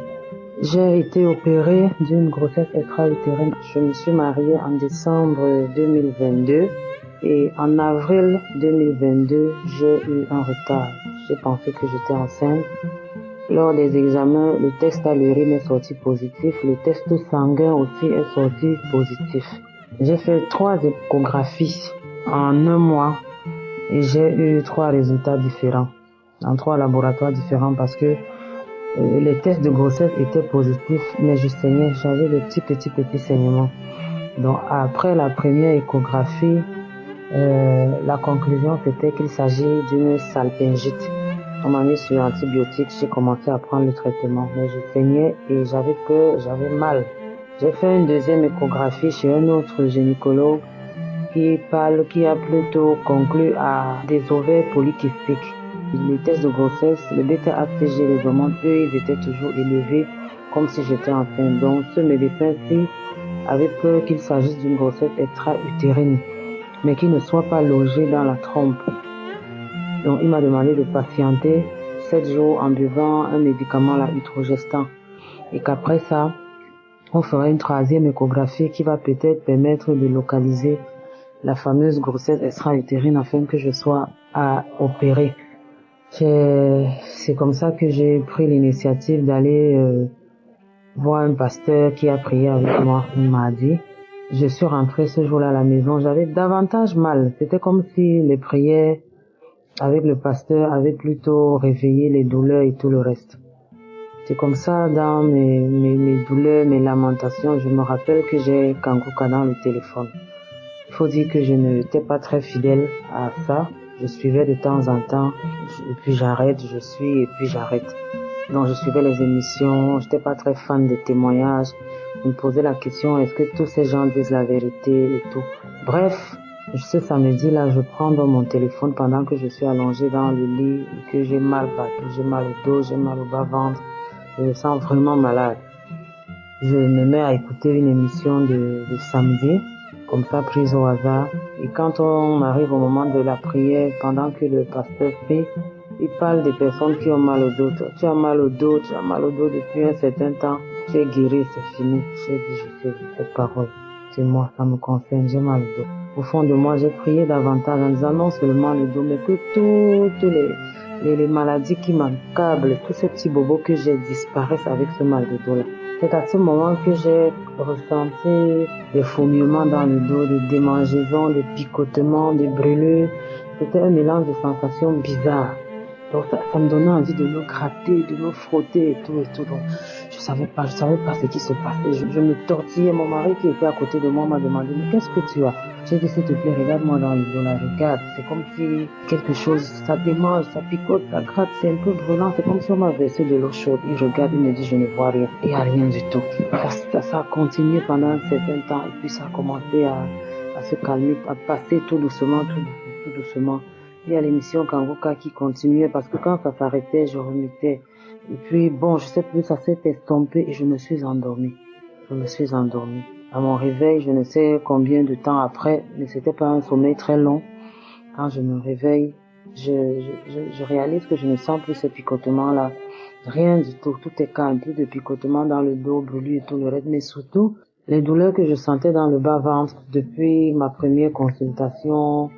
J'ai été opérée d'une grossesse extra-utérine. Je me suis mariée en décembre 2022 et en avril 2022, j'ai eu un retard. J'ai pensé que j'étais enceinte. Lors des examens, le test à l'urine est sorti positif. Le test sanguin aussi est sorti positif. J'ai fait 3 échographies en un mois et j'ai eu 3 résultats différents dans 3 laboratoires différents parce que les tests de grossesse étaient positifs, mais je saignais, j'avais des petits saignements. Donc après la première échographie, la conclusion c'était qu'il s'agit d'une salpingite. On m'a mis sur antibiotiques, j'ai commencé à prendre le traitement, mais je saignais et j'avais peur, j'avais mal. J'ai fait une deuxième échographie chez un autre gynécologue qui a plutôt conclu à des ovaires polykystiques. Les tests de grossesse, le bêta-HCG, les hormones, eux, ils étaient toujours élevés comme si j'étais enceinte. Donc ce médecin-ci avait peur qu'il s'agisse d'une grossesse extra-utérine, mais qui ne soit pas logée dans la trompe. Donc il m'a demandé de patienter 7 jours en buvant un médicament, la Utrogestan, et qu'après ça, on fera une 3e échographie qui va peut-être permettre de localiser la fameuse grossesse extra-utérine afin que je sois à opérer. C'est comme ça que j'ai pris l'initiative d'aller voir un pasteur qui a prié avec moi un mardi. Je suis rentrée ce jour-là à la maison, j'avais davantage mal. C'était comme si les prières avec le pasteur avaient plutôt réveillé les douleurs et tout le reste. C'est comme ça, dans mes douleurs, mes lamentations, je me rappelle que j'ai Kanguka dans le téléphone. Il faut dire que je n'étais pas très fidèle à ça. Je suivais de temps en temps, et puis j'arrête, je suis, et puis j'arrête. Donc je suivais les émissions, j'étais pas très fan des témoignages. Je me posais la question, est-ce que tous ces gens disent la vérité et tout. Bref, ce samedi-là, je prends dans mon téléphone pendant que je suis allongée dans le lit, que j'ai mal partout, j'ai mal au dos, j'ai mal au bas-ventre. Je me sens vraiment malade. Je me mets à écouter une émission de samedi, comme ça, prise au hasard. Et quand on arrive au moment de la prière, pendant que le pasteur prie, il parle des personnes qui ont mal au dos. Tu as mal au dos, tu as mal au dos depuis un certain temps. Tu es guéri, c'est fini. J'ai dit, je sais cette parole. C'est moi, ça me concerne, j'ai mal au dos. Au fond de moi, j'ai prié davantage en disant non seulement le dos, mais que toutes les maladies qui m'accablent, tous ces petits bobos que j'ai disparaissent avec ce mal de dos-là. C'est à ce moment que j'ai ressenti des fourmillements dans le dos, des démangeaisons, des picotements, des brûlures. C'était un mélange de sensations bizarres. Donc ça me donnait envie de me gratter, de me frotter et tout. Donc je savais pas ce qui se passait. Je me tortillais. Mon mari qui était à côté de moi m'a demandé, mais qu'est-ce que tu as? J'ai dit, s'il te plaît, regarde-moi dans le dos là, regarde. C'est comme si quelque chose, ça démange, ça picote, ça gratte, c'est un peu brûlant. C'est comme si on m'a versé de l'eau chaude. Il regarde, il me dit, je ne vois rien. Il n'y a rien du tout. Ça a continué pendant un certain temps et puis ça a commencé à se calmer, à passer tout doucement. Il y a l'émission Kanguka qui continuait parce que quand ça s'arrêtait, je remettais. Et puis bon, je sais plus, ça s'est estompé et je me suis endormie. À mon réveil, je ne sais combien de temps après, mais c'était pas un sommeil très long. Quand je me réveille, je réalise que je ne sens plus ce picotement-là. Rien du tout. Tout est calme. Plus de picotement dans le dos, brûlure et tout le reste. Mais surtout, les douleurs que je sentais dans le bas-ventre depuis ma première consultation,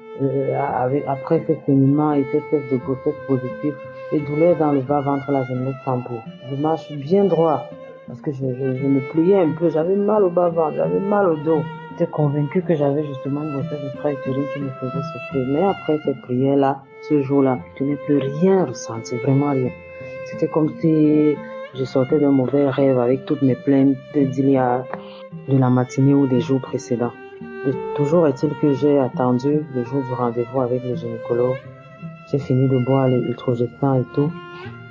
après ce saignement et ce test de grossesse positif, les douleurs dans le bas-ventre, là, je ne les sens plus. Je marche bien droit parce que je me pliais un peu. J'avais mal au bas-ventre, j'avais mal au dos. J'étais convaincue que j'avais justement une grossesse extra-utérine qui me faisait souffrir. Mais après cette prière-là, ce jour-là, je n'ai plus rien ressenti, vraiment rien. C'était comme si je sortais d'un mauvais rêve avec toutes mes plaintes d'il y a de la matinée ou des jours précédents. Et toujours est-il que j'ai attendu le jour du rendez-vous avec le gynécologue. J'ai fini de boire les Ultrogestants et tout.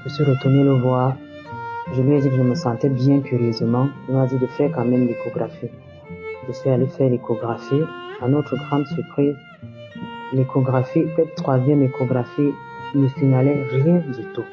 Je suis retourné le voir. Je lui ai dit que je me sentais bien curieusement. Il m'a dit de faire quand même l'échographie. Je suis allé faire l'échographie. À notre grande surprise, l'échographie, cette troisième échographie, ne signalait rien du tout.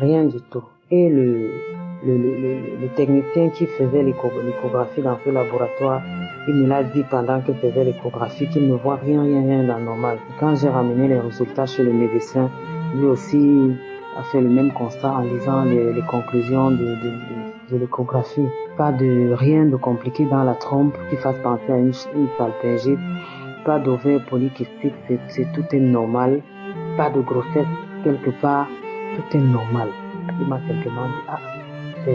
Rien du tout. Et le technicien qui faisait l'échographie dans ce laboratoire, il me l'a dit pendant qu'il faisait l'échographie qu'il ne voit rien d'anormal. Quand j'ai ramené les résultats chez le médecin, lui aussi a fait le même constat en lisant les conclusions de l'échographie. Pas de rien de compliqué dans la trompe qui fasse penser à une salpingite, pas d'ovaire polykystique, tout est normal, pas de grossesse quelque part, tout est normal. Il m'a simplement dit,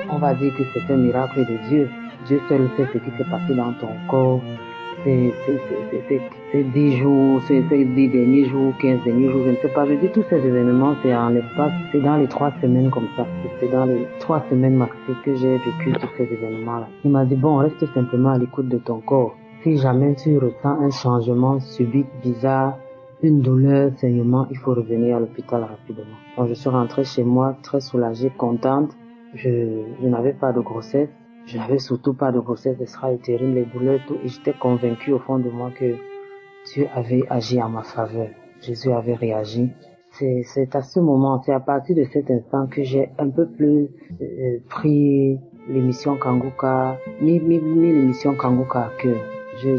on va dire que c'est un miracle de Dieu. Dieu seul sait ce qui s'est passé dans ton corps. C'est 10 jours, c'est 10 derniers jours, 15 derniers jours, je ne sais pas. Je dis tous ces événements, c'est en l'espace, c'est dans les 3 semaines comme ça. C'est dans les 3 semaines maxi que j'ai vécu tous ces événements-là. Il m'a dit, bon, reste simplement à l'écoute de ton corps. Si jamais tu ressens un changement subit, bizarre, une douleur, saignement, il faut revenir à l'hôpital rapidement. Donc je suis rentrée chez moi très soulagée, contente. Je n'avais pas de grossesse. Je n'avais surtout pas de grossesse extra-utérine, les douleurs, tout. Et j'étais convaincue au fond de moi que Dieu avait agi en ma faveur. Jésus avait réagi. C'est à ce moment, c'est à partir de cet instant que j'ai un peu plus pris l'émission Kanguka, mis l'émission Kanguka à cœur. Je me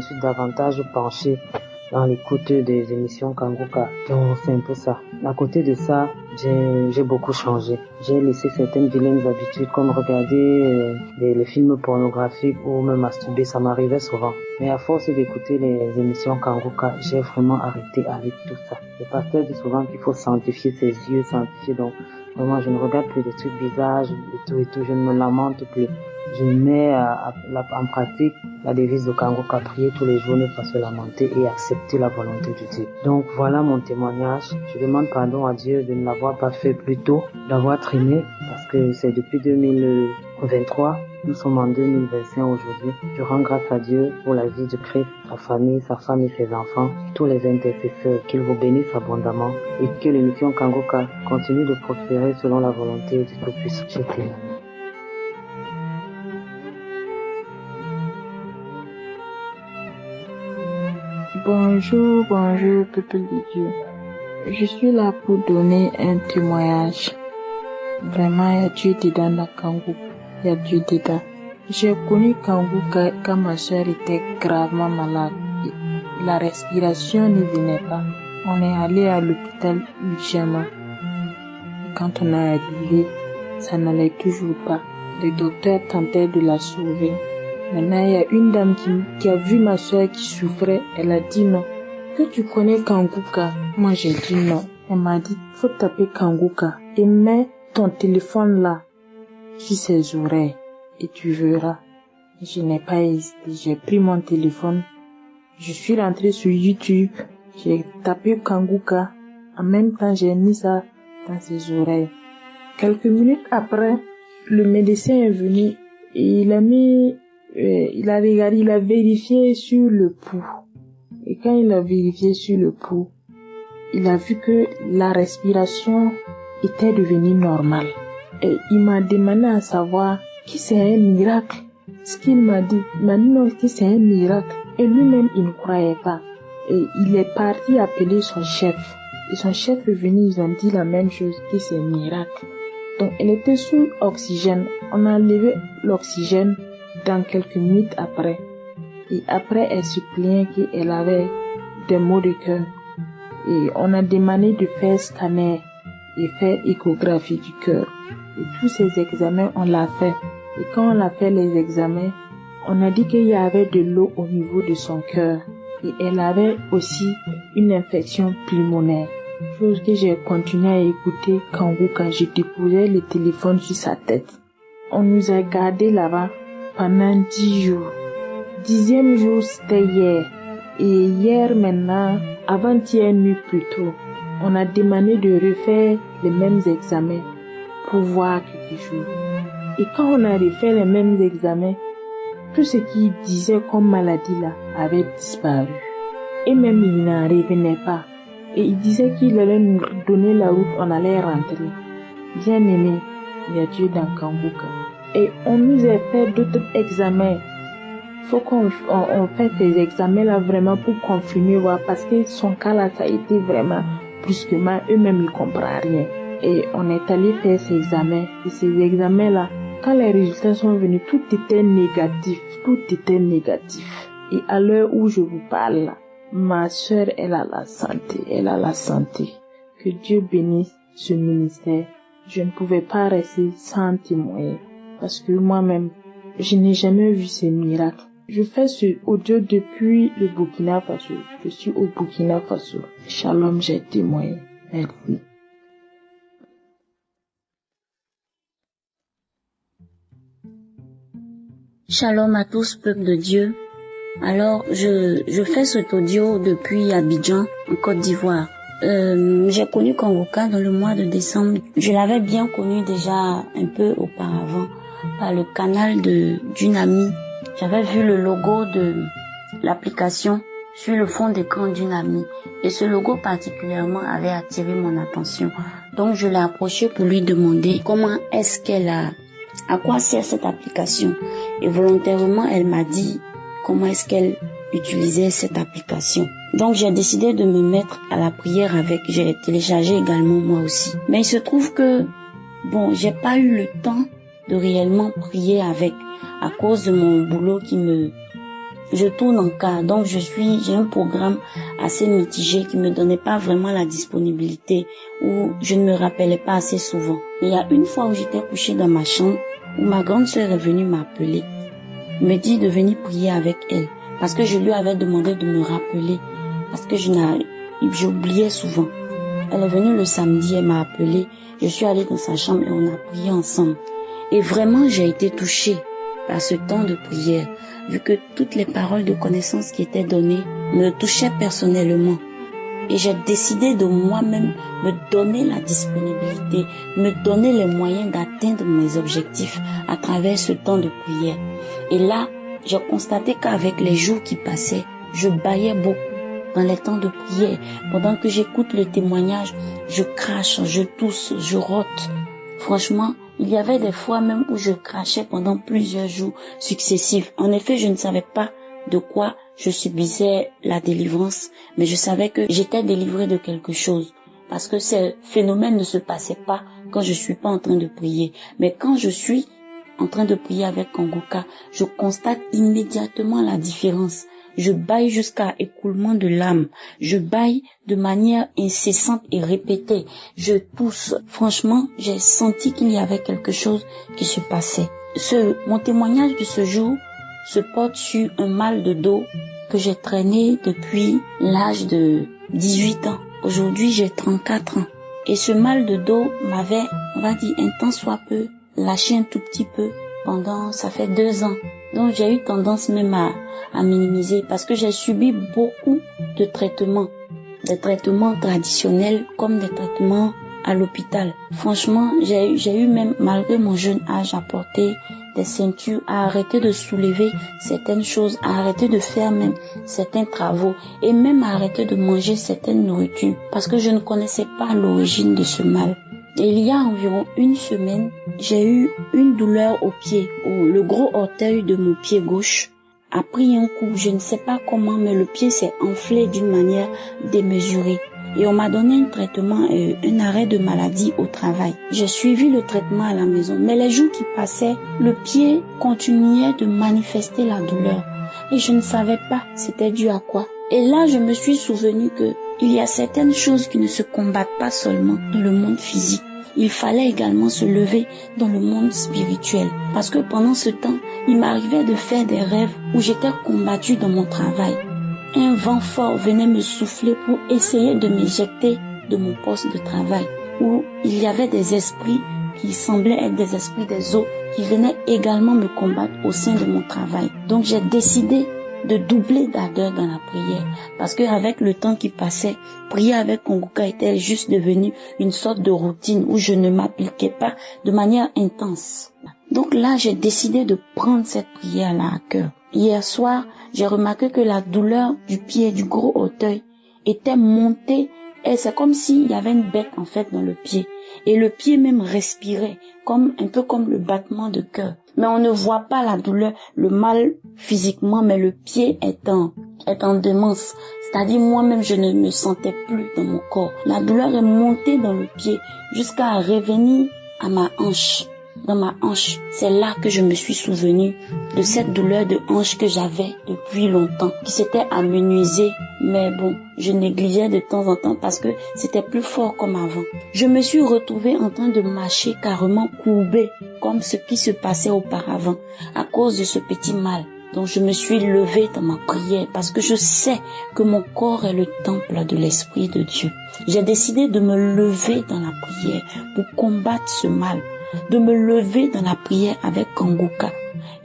suis davantage penchée dans l'écoute des émissions Kanguka. Donc c'est un peu ça. À côté de ça, j'ai beaucoup changé. J'ai laissé certaines vilaines habitudes comme regarder les films pornographiques ou me masturber, ça m'arrivait souvent. Mais à force d'écouter les émissions Kanguka, j'ai vraiment arrêté avec tout ça. Le pasteur dit souvent qu'il faut sanctifier ses yeux, sanctifier. Donc vraiment, je ne regarde plus de trucs bizarres et tout, je ne me lamente plus. Je mets en pratique la devise de Kanguka, prier tous les jours, ne pas se lamenter et accepter la volonté de Dieu. Donc voilà mon témoignage. Je demande pardon à Dieu de ne l'avoir pas fait plus tôt, d'avoir traîné, parce que c'est depuis 2023. Nous sommes en 2025 aujourd'hui. Je rends grâce à Dieu pour la vie de Christ, sa famille, sa femme et ses enfants, tous les intercesseurs, qu'il vous bénisse abondamment et que l'émission Kanguka continue de prospérer selon la volonté du Tout-Puissant. Je t'aime. Bonjour, peuple de Dieu. Je suis là pour donner un témoignage. Vraiment, il y a Dieu dedans dans Kangouka. Il y a Dieu dedans. J'ai connu Kangouka quand ma soeur était gravement malade. La respiration ne venait pas. On est allé à l'hôpital urgemment. Quand on a arrivé, ça n'allait toujours pas. Les docteurs tentaient de la sauver. Maintenant, il y a une dame qui a vu ma soeur qui souffrait. Elle a dit non. Que tu connais Kangouka? Moi, j'ai dit non. Elle m'a dit, faut taper Kangouka et mets ton téléphone là, sur ses oreilles, et tu verras. Je n'ai pas hésité. J'ai pris mon téléphone. Je suis rentrée sur YouTube. J'ai tapé Kangouka. En même temps, j'ai mis ça dans ses oreilles. Quelques minutes après, le médecin est venu et il a regardé, il a vérifié sur le pouls. Et quand il a vérifié sur le pouls, il a vu que la respiration était devenue normale. Et il m'a demandé à savoir que c'est un miracle. Ce qu'il m'a dit, il m'a dit non, que c'est un miracle. Et lui-même, il ne croyait pas. Et il est parti appeler son chef. Et son chef est venu, ils ont dit la même chose, que c'est un miracle. Donc, elle était sous oxygène. On a enlevé l'oxygène dans quelques minutes après. Et après, elle se plaignait qu'elle avait des maux de cœur. Et on a demandé de faire scanner et faire échographie du cœur. Et tous ces examens, on l'a fait. Et quand on a fait les examens, on a dit qu'il y avait de l'eau au niveau de son cœur. Et elle avait aussi une infection pulmonaire. Chose que j'ai continué à écouter quand je déposais le téléphone sur sa tête. On nous a gardés là-bas pendant 10 jours. 10e jour, c'était hier. Et hier maintenant, avant-hier nuit plus tôt, on a demandé de refaire les mêmes examens pour voir quelque chose. Et quand on a refait les mêmes examens, tout ce qu'il disait comme maladie là avait disparu. Et même il n'en revenait pas. Et il disait qu'il allait nous donner la route, on allait rentrer. Bien aimé, il y a Dieu dans Kangouka. Et on nous a fait d'autres examens. Faut qu'on fait ces examens là vraiment pour confirmer, voir, parce que son cas là, ça a été vraiment brusquement, eux-mêmes ils comprennent rien. Et on est allé faire ces examens. Et ces examens là, quand les résultats sont venus, tout était négatif. Et à l'heure où je vous parle là, ma soeur, elle a la santé. Que Dieu bénisse ce ministère. Je ne pouvais pas rester sans témoigner. Parce que moi-même, je n'ai jamais vu ces miracles. Je fais ce audio depuis le Burkina Faso. Je suis au Burkina Faso. Shalom, j'ai témoigné. Merci. Shalom à tous, peuple de Dieu. Alors, je fais cet audio depuis Abidjan, en Côte d'Ivoire. J'ai connu Kangouka dans le mois de décembre. Je l'avais bien connu déjà un peu auparavant par le canal d'une amie. J'avais vu le logo de l'application sur le fond d'écran d'une amie. Et ce logo particulièrement avait attiré mon attention. Donc, je l'ai approché pour lui demander comment est-ce à quoi sert cette application. Et volontairement, elle m'a dit comment est-ce qu'elle utilisait cette application. Donc, j'ai décidé de me mettre à la prière avec. J'ai téléchargé également moi aussi. Mais il se trouve que, j'ai pas eu le temps de réellement prier avec à cause de mon boulot je tourne en cas. Donc, j'ai un programme assez mitigé qui me donnait pas vraiment la disponibilité, où je ne me rappelais pas assez souvent. Et il y a une fois où j'étais couchée dans ma chambre, où ma grande sœur est venue m'appeler, me dit de venir prier avec elle, parce que je lui avais demandé de me rappeler, parce que j'oubliais souvent. Elle est venue le samedi, elle m'a appelé, je suis allée dans sa chambre et on a prié ensemble. Et vraiment, j'ai été touchée par ce temps de prière, vu que toutes les paroles de connaissance qui étaient données me touchaient personnellement. Et j'ai décidé de moi-même me donner la disponibilité, me donner les moyens d'atteindre mes objectifs à travers ce temps de prière. Et là, j'ai constaté qu'avec les jours qui passaient, je bâillais beaucoup dans les temps de prière. Pendant que j'écoute le témoignage, je crache, je tousse, je rote. Franchement, il y avait des fois même où je crachais pendant plusieurs jours successifs. En effet, je ne savais pas de quoi je subissais la délivrance, mais je savais que j'étais délivrée de quelque chose. Parce que ce phénomène ne se passait pas quand je suis pas en train de prier. Mais quand je suis en train de prier avec Kanguka, je constate immédiatement la différence. Je bâille jusqu'à écoulement de l'âme. Je bâille de manière incessante et répétée. Je tousse. Franchement, j'ai senti qu'il y avait quelque chose qui se passait. Mon témoignage de ce jour se porte sur un mal de dos que j'ai traîné depuis l'âge de 18 ans. Aujourd'hui, j'ai 34 ans. Et ce mal de dos m'avait, on va dire, un tant soit peu, lâché un tout petit peu ça fait 2 ans. Donc, j'ai eu tendance même à minimiser parce que j'ai subi beaucoup de traitements. Des traitements traditionnels comme des traitements à l'hôpital. Franchement, j'ai eu même, malgré mon jeune âge, à porter des ceintures, à arrêter de soulever certaines choses, à arrêter de faire même certains travaux et même à arrêter de manger certaines nourritures parce que je ne connaissais pas l'origine de ce mal. Et il y a environ 1 semaine, j'ai eu une douleur au pied, le gros orteil de mon pied gauche a pris un coup, je ne sais pas comment, mais le pied s'est enflé d'une manière démesurée. Et on m'a donné un traitement, un arrêt de maladie au travail. J'ai suivi le traitement à la maison, mais les jours qui passaient, le pied continuait de manifester la douleur. Et je ne savais pas c'était dû à quoi. Et là, je me suis souvenu que il y a certaines choses qui ne se combattent pas seulement dans le monde physique. Il fallait également se lever dans le monde spirituel. Parce que pendant ce temps, il m'arrivait de faire des rêves où j'étais combattue dans mon travail. Un vent fort venait me souffler pour essayer de m'éjecter de mon poste de travail, où il y avait des esprits qui semblaient être des esprits des eaux qui venaient également me combattre au sein de mon travail. Donc j'ai décidé de doubler d'ardeur dans la prière parce qu'avec le temps qui passait, prier avec Kanguka était juste devenu une sorte de routine où je ne m'appliquais pas de manière intense. Donc là, j'ai décidé de prendre cette prière-là à cœur. Hier soir, j'ai remarqué que la douleur du pied, du gros orteil, était montée et c'est comme s'il y avait une bête en fait dans le pied. Et le pied même respirait, un peu comme le battement de cœur. Mais on ne voit pas la douleur, le mal physiquement, mais le pied est en démence. C'est-à-dire moi-même, je ne me sentais plus dans mon corps. La douleur est montée dans le pied jusqu'à revenir à ma hanche. Dans ma hanche, c'est là que je me suis souvenu de cette douleur de hanche que j'avais depuis longtemps, qui s'était amenuisée, mais bon, je négligeais de temps en temps parce que c'était plus fort comme avant. Je me suis retrouvée en train de marcher carrément courbée, comme ce qui se passait auparavant, à cause de ce petit mal. Donc je me suis levée dans ma prière parce que je sais que mon corps est le temple de l'Esprit de Dieu. J'ai décidé de me lever dans la prière pour combattre ce mal, de me lever dans la prière avec Kanguka.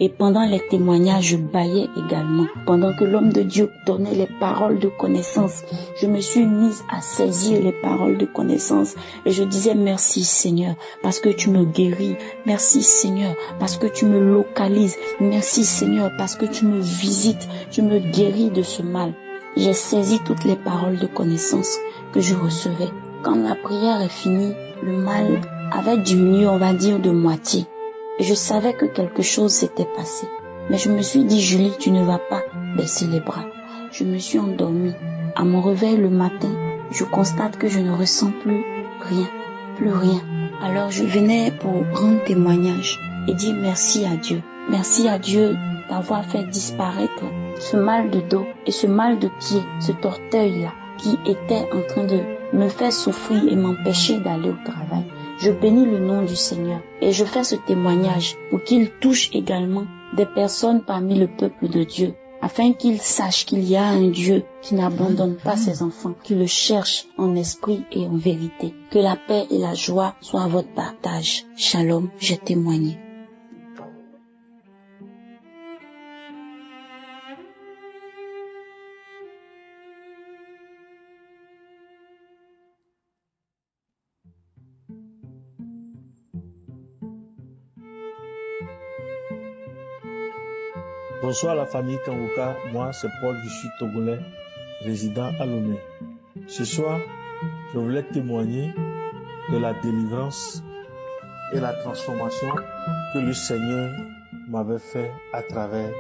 Et pendant les témoignages, je bâillais également. Pendant que l'homme de Dieu donnait les paroles de connaissance, je me suis mise à saisir les paroles de connaissance. Et je disais merci Seigneur, parce que tu me guéris. Merci Seigneur, parce que tu me localises. Merci Seigneur, parce que tu me visites. Tu me guéris de ce mal. J'ai saisi toutes les paroles de connaissance que je recevais. Quand la prière est finie, le mal avait diminué, on va dire, de moitié. Et je savais que quelque chose s'était passé. Mais je me suis dit, Julie, tu ne vas pas baisser les bras. Je me suis endormie. À mon réveil le matin, je constate que je ne ressens plus rien. Alors je venais pour rendre témoignage et dire merci à Dieu. Merci à Dieu d'avoir fait disparaître ce mal de dos et ce mal de pied, cet orteil-là qui était en train de me faire souffrir et m'empêcher d'aller au travail. Je bénis le nom du Seigneur et je fais ce témoignage pour qu'il touche également des personnes parmi le peuple de Dieu, afin qu'ils sachent qu'il y a un Dieu qui n'abandonne pas ses enfants, qui le cherche en esprit et en vérité. Que la paix et la joie soient votre partage. Shalom, j'ai témoigné. Bonsoir la famille Kanguka, moi c'est Paul, je suis Togolais, résident à Lomé. Ce soir, je voulais témoigner de la délivrance et la transformation que le Seigneur m'avait fait à travers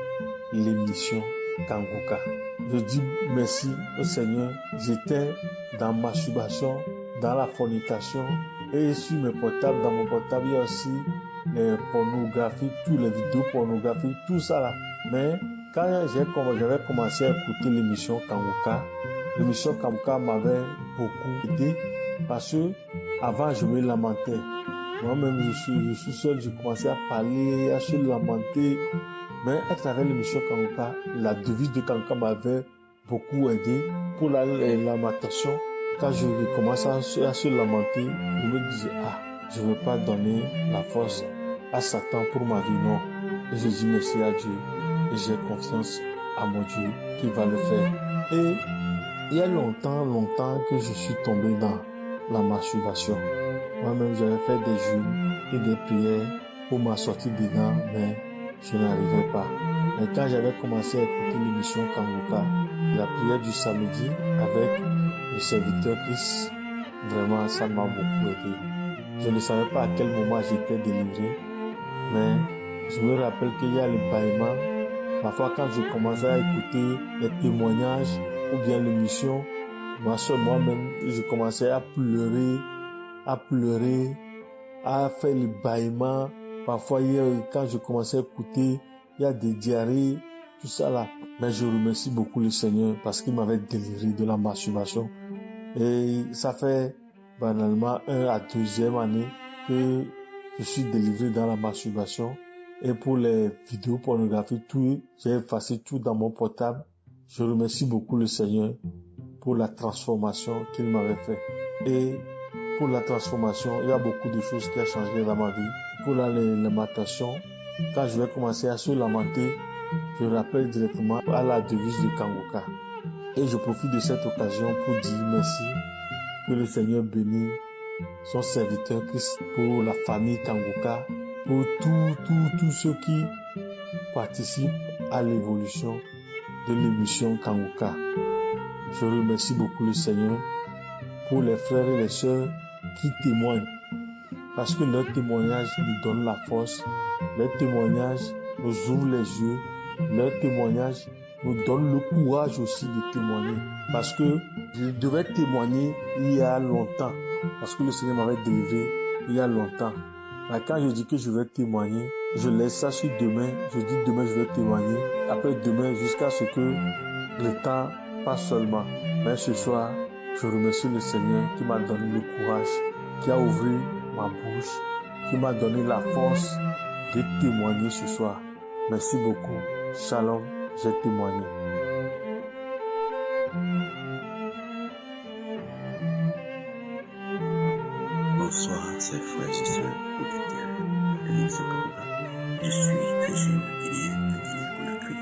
l'émission Kanguka. Je dis merci au Seigneur. J'étais dans ma masturbation, dans la fornication, et sur mes portables, dans mon portable, il y a aussi les pornographies, toutes les vidéos pornographiques, tout ça là. Mais quand j'avais commencé à écouter l'émission Kanguka m'avait beaucoup aidé parce que avant je me lamentais. Moi-même je suis seul, je commençais à parler, à se lamenter. Mais à travers l'émission Kanguka, la devise de Kanguka m'avait beaucoup aidé pour la lamentation. Quand je commençais à se lamenter, je me disais, je ne veux pas donner la force à Satan pour ma vie, non. Et je dis merci à Dieu et j'ai confiance à mon Dieu qui va le faire. Et il y a longtemps que je suis tombé dans la masturbation. Moi-même, j'avais fait des jeûnes et des prières pour m'en sortir dedans, mais je n'arrivais pas. Mais quand j'avais commencé à écouter l'émission Kanguka, la prière du samedi avec le serviteur Christ, vraiment, ça m'a beaucoup aidé. Je ne savais pas à quel moment j'étais délivré, mais je me rappelle qu'il y a le bâillement. Parfois, quand je commençais à écouter les témoignages ou bien l'émission, moi-même, je commençais à pleurer, à faire le bâillement. Parfois, quand je commençais à écouter, il y a des diarrhées, tout ça là. Mais je remercie beaucoup le Seigneur parce qu'il m'avait délivré de la masturbation. Et ça fait banalement 1 à 2e année que je suis délivré dans la masturbation. Et pour les vidéos pornographiques, j'ai effacé tout dans mon portable. Je remercie beaucoup le Seigneur pour la transformation qu'il m'avait fait. Et pour la transformation, il y a beaucoup de choses qui ont changé dans ma vie. Pour la lamentation, quand je vais commencer à se lamenter, je rappelle directement à la devise de Kanguka. Et je profite de cette occasion pour dire merci, que le Seigneur bénisse son serviteur Christ, pour la famille Kanguka, pour tous ceux qui participent à l'évolution de l'émission Kanguka. Je remercie beaucoup le Seigneur pour les frères et les sœurs qui témoignent, parce que leur témoignage nous donne la force, leur témoignage nous ouvre les yeux, leur témoignage nous donne le courage aussi de témoigner, parce que je devais témoigner il y a longtemps, parce que le Seigneur m'avait délivré il y a longtemps. Mais quand je dis que je vais témoigner, je laisse ça sur demain, je dis demain je vais témoigner, après demain jusqu'à ce que le temps passe seulement. Mais ce soir, je remercie le Seigneur qui m'a donné le courage, qui a ouvert ma bouche, qui m'a donné la force de témoigner ce soir. Merci beaucoup. Shalom, j'ai témoigné. Bonsoir, chers frères et sœurs auditeurs de l'émission Kanguka. Je suis très jeune, Conakry.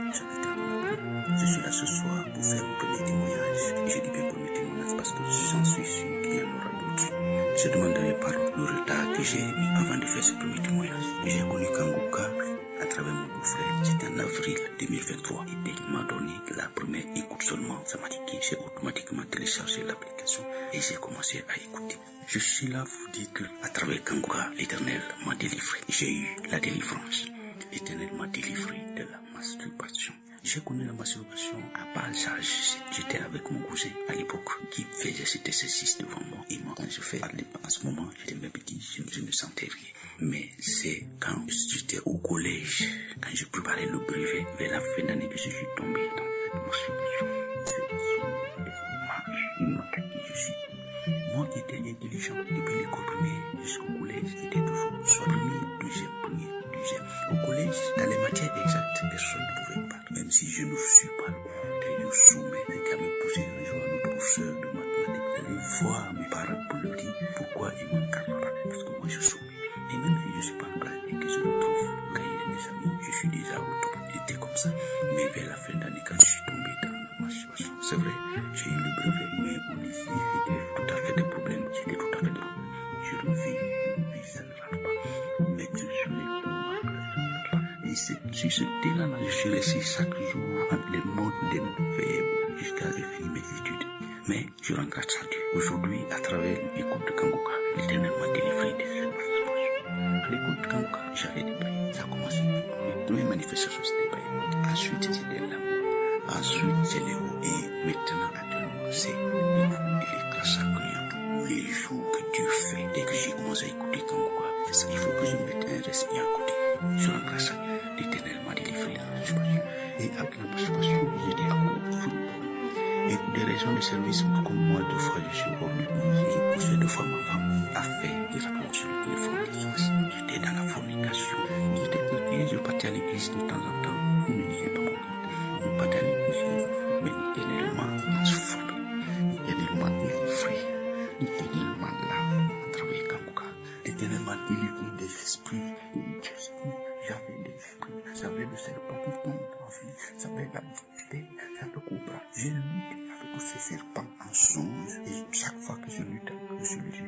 Je suis là ce soir pour faire mon premier témoignage. Et je dis bien premier témoignage parce que j'en suis sûr qu'il y en aura d'autres. Je demanderai pardon le retard que j'ai mis avant de faire ce premier témoignage. J'ai connu Kanguka à travers mon beau-frère. C'était en avril 2023. Et dès qu'il m'a donné la première écoute seulement, ça m'a dit que j'ai automatiquement téléchargé l'application et j'ai commencé à écouter. Je suis là pour vous dire que à travers Kanguka, l'Éternel m'a délivré. J'ai eu la délivrance. L'Éternel m'a délivré de la masturbation. J'ai connu la masturbation à bas âge. J'étais avec mon cousin à l'époque qui faisait cet exercice devant moi. Et moi, quand je fais à ce moment, j'étais même petit, je me sentais rien. Mais c'est quand j'étais au collège, quand je préparais le brevet, vers la fin d'année que je suis tombé dans cette masturbation. Il m'a qui je suis. Moi qui étais intelligent depuis l'école primaire jusqu'au collège, j'étais toujours soit premier, deuxième. Au collège, dans les matières exactes, personne ne pouvait pas. Même si je ne suis pas le soumet, ce qui avait poussé un jour à notre professeur de mathématiques d'aller voir mes parents pour leur dire pourquoi ils m'encadrent pas. Parce que moi je soumets. Et même si je ne suis pas en classe et que je retrouve quand il y a des amis, je suis déjà au top. J'étais comme ça. Mais vers la fin d'année, quand je suis tombé dans ma situation, c'est vrai, j'ai eu le brevet, mais au lycée, c'était tout à fait des problèmes. Je le vis, ça ne rentre pas. Mais je suis et c'est sur ce terrain-là, je suis resté chaque jour entre les modes des faibles jusqu'à finir mes études. Mais je rends grâce à Dieu. Aujourd'hui, à travers l'écoute de Kanguka, l'Éternel m'a délivré de cette masturbation. À l'écoute de Kanguka, j'avais des païens. Ça a commencé. Les premières manifestations, c'était des païens. Ensuite, c'était l'amour. Ensuite, c'est l'ego. Et maintenant, actuellement, c'est l'ego. Il est grâce à tous les jours que Dieu fait. Dès que j'ai commencé à écouter Kanguka, il faut que je mette un respect à côté. Je rends grâce à l'Éternel m'a délivré de la masturbation. Et avec la masturbation, j'étais accro. Et pour des raisons de service, comme moi, 2 fois je suis hors du lit, j'ai poussé 2 fois ma femme à faire des rapports sur le téléphone. J'étais dans la fornication. J'étais chrétien, je partais à l'église de temps en temps. Je ne disais pas mon Dieu. Je partais à l'église, mais éternellement transformé, éternellement délivré, éternellement là, à travers Kanguka, éternellement délivré des esprits, j'avais des esprits, j'avais le serpent qui tombe en vie, j'avais la beauté, j'avais le cobra. J'ai lutté avec tous ces serpents en songe, et chaque fois que je lutte avec celui-ci,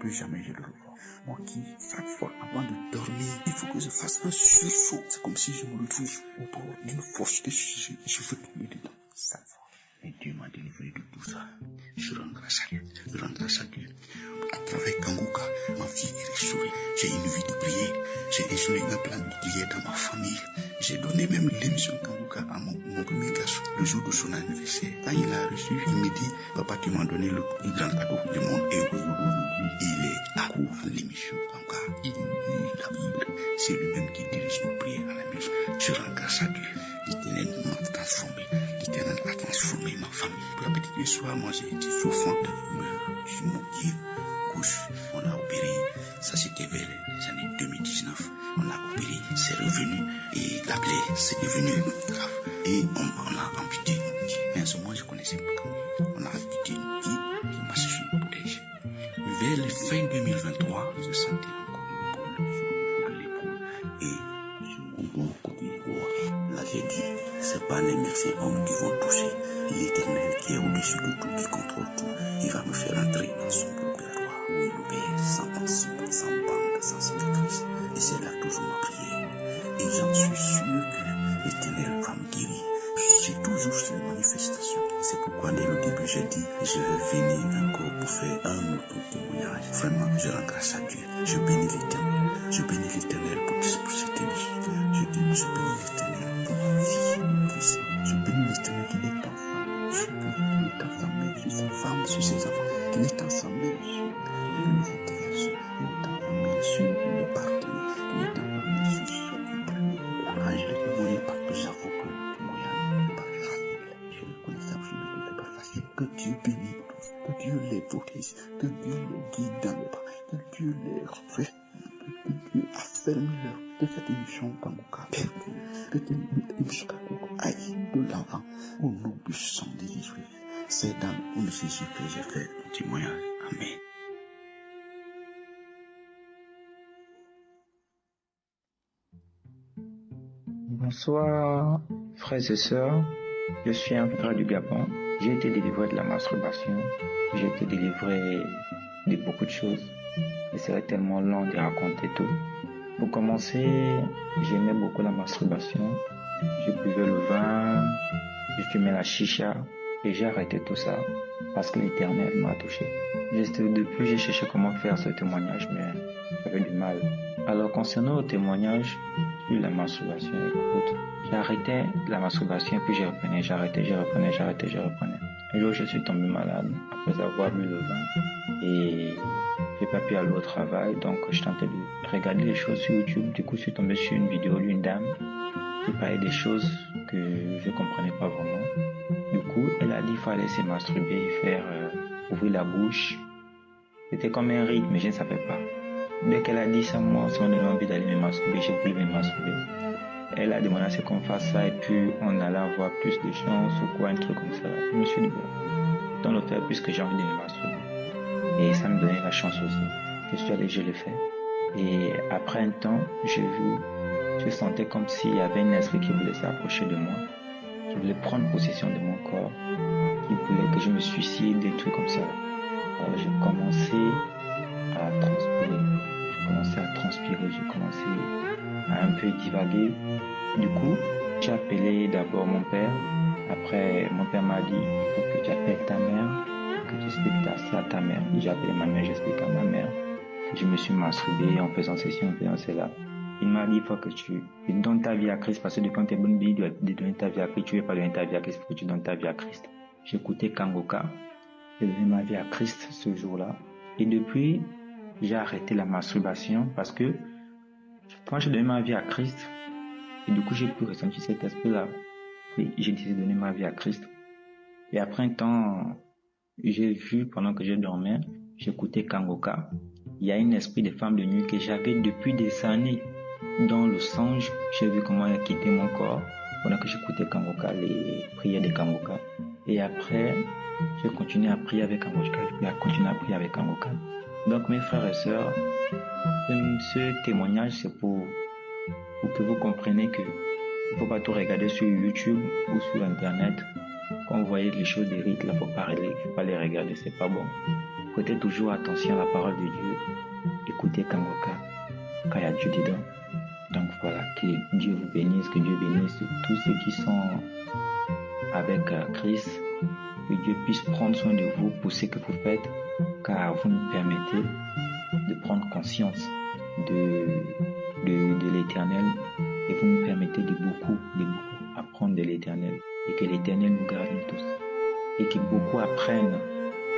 plus jamais je le revois. Moi qui, chaque fois avant de dormir, il faut que je fasse un sursaut. C'est comme si je me retrouve au bord d'une fosse que je veux tomber dedans. Chaque fois. Et Dieu m'a délivré de tout ça. Je rends grâce à Dieu. Je rends grâce à Dieu. À travers Kanguka, ma vie est restaurée. J'ai une vie de prière. J'ai instauré un plan de prière dans ma famille. J'ai donné même l'émission Kanguka à mon premier garçon le jour de son anniversaire. Quand il a reçu, il me dit, papa, tu m'as donné le plus grand cadeau du monde. Et aujourd'hui, il est accro à l'émission Kanguka. Il lit la Bible. C'est lui-même qui dirige nos prières à la maison. Je rends grâce à Dieu. L'Éternel m'a transformé. L'Éternel a transformé ma famille. Pour la petite histoire, moi j'ai été souffrant de sur mon pied gauche. On a opéré, ça c'était vers les années 2019. On a opéré, c'est revenu et la plaie c'est devenu grave. Et on a amputé mon pied. Mais à ce moment je connaissais pas comment. On a amputé mon pied, je m'a suffi de protéger. Vers la fin 2023, je sentais encore une boule sur le niveau de l'épaule et sur mon bon côté droit. Là j'ai dit, c'est pas les médecins hommes qui vont toucher l'Éternel qui est au-dessus de tout, qui contrôle tout. Il va me faire entrer dans son opératoire où il opère sans bande, sans cicatrice. Et c'est là que je m'a prié. Et j'en suis sûr que l'Éternel va me guérir. J'ai toujours ces manifestations. C'est pourquoi dès le début j'ai dit, je vais venir encore pour faire un autre témoignage. Vraiment, je rends grâce à Dieu. Je bénis l'Éternel. Je bénis l'Éternel pour cette vie. Je bénis l'Éternel pour ma vie. Je bénis l'Éternel qui est enfant. Je bénis l'Éternel sur sa femme, sur ses enfants. Qu'il est ensemble sur les intégrations. Il est ensemble sur les partenaires. Il est ensemble sur son couple. Quand je l'ai témoigné par que j'avoue que le témoignage n'est pas facile. Je reconnais ça, je ne n'est pas facile. Que Dieu bénisse tous. Que Dieu les protège. Que Dieu les guide dans le pas. Que Dieu les refait. Que Dieu affermit leur. Que cette émission Kanguka perdure. Que cette émission Kanguka aille de l'avant au nom puissant de Jésus. C'est dans le nom de Jésus que j'ai fait mon témoignage. Amen. Bonsoir, frères et sœurs. Je suis un frère du Gabon. J'ai été délivré de la masturbation. J'ai été délivré de beaucoup de choses. Il serait tellement long de raconter tout. Pour commencer, j'aimais beaucoup la masturbation. Je buvais le vin, je fumais la chicha et j'ai arrêté tout ça parce que l'Éternel m'a touché. Depuis, j'ai cherché comment faire ce témoignage, mais j'avais du mal. Alors, concernant le témoignage sur la masturbation, écoute, j'arrêtais la masturbation puis je reprenais. Un jour, je suis tombé malade après avoir bu le vin et j'ai pas pu aller au travail, donc je tentais de regarder les choses sur YouTube. Du coup, je suis tombé sur une vidéo d'une dame qui parlait des choses que je comprenais pas vraiment. Du coup, elle a dit qu'il fallait se masturber et faire ouvrir la bouche. C'était comme un rythme, mais je ne savais pas. Dès qu'elle a dit ça, moi, ça m'a donné envie d'aller me masturber. J'ai voulu me masturber. Elle a demandé à ce qu'on fasse ça et puis on allait avoir plus de chance ou quoi, un truc comme ça. Je me suis dit, bon, autant le faire puisque j'ai envie de me masturber. Et ça me donnait la chance aussi. Je suis allé, je l'ai fait. Et après un temps, je sentais comme s'il y avait un esprit qui voulait s'approcher de moi, qui voulait prendre possession de mon corps, qui voulait que je me suicide, des trucs comme ça. Alors j'ai commencé à transpirer, j'ai commencé à un peu divaguer. Du coup, j'ai appelé d'abord mon père. Après, mon père m'a dit, il faut que tu appelles ta mère, que tu expliques ça à ta mère. J'ai appelé ma mère, j'explique à ma mère que je me suis masturbé en faisant ceci, en faisant cela. Il m'a dit, il faut que tu donnes ta vie à Christ parce que depuis quand tu es bonne vie de donner ta vie à Christ, tu ne veux pas donner ta vie à Christ, il faut que tu donnes ta vie à Christ. J'ai écouté Kangoka, j'ai donné ma vie à Christ ce jour-là. Et depuis, j'ai arrêté la masturbation parce que quand j'ai donné ma vie à Christ, et du coup j'ai pu ressentir cet esprit-là, et j'ai décidé de donner ma vie à Christ. Et après un temps, j'ai vu pendant que je dormais, j'écoutais Kangoka. Il y a un esprit de femme de nuit que j'avais depuis des années dans le songe. J'ai vu comment elle a quitté mon corps pendant que j'écoutais Kangoka, les prières de Kangoka. Et après, j'ai continué à prier avec Kangoka. J'ai continué à prier avec Kangoka. Donc mes frères et sœurs, ce témoignage c'est pour que vous compreniez que il ne faut pas tout regarder sur YouTube ou sur Internet. Quand vous voyez les choses des rites, il ne faut pas les regarder, c'est pas bon. Prêtez toujours attention à la parole de Dieu. Écoutez Kangoka, quand il y a Dieu dedans. Donc voilà, que Dieu vous bénisse, que Dieu bénisse tous ceux qui sont avec Christ, que Dieu puisse prendre soin de vous pour ce que vous faites, car vous nous permettez de prendre conscience de l'Éternel et vous nous permettez de beaucoup apprendre de l'Éternel et que l'Éternel nous garde tous et que beaucoup apprennent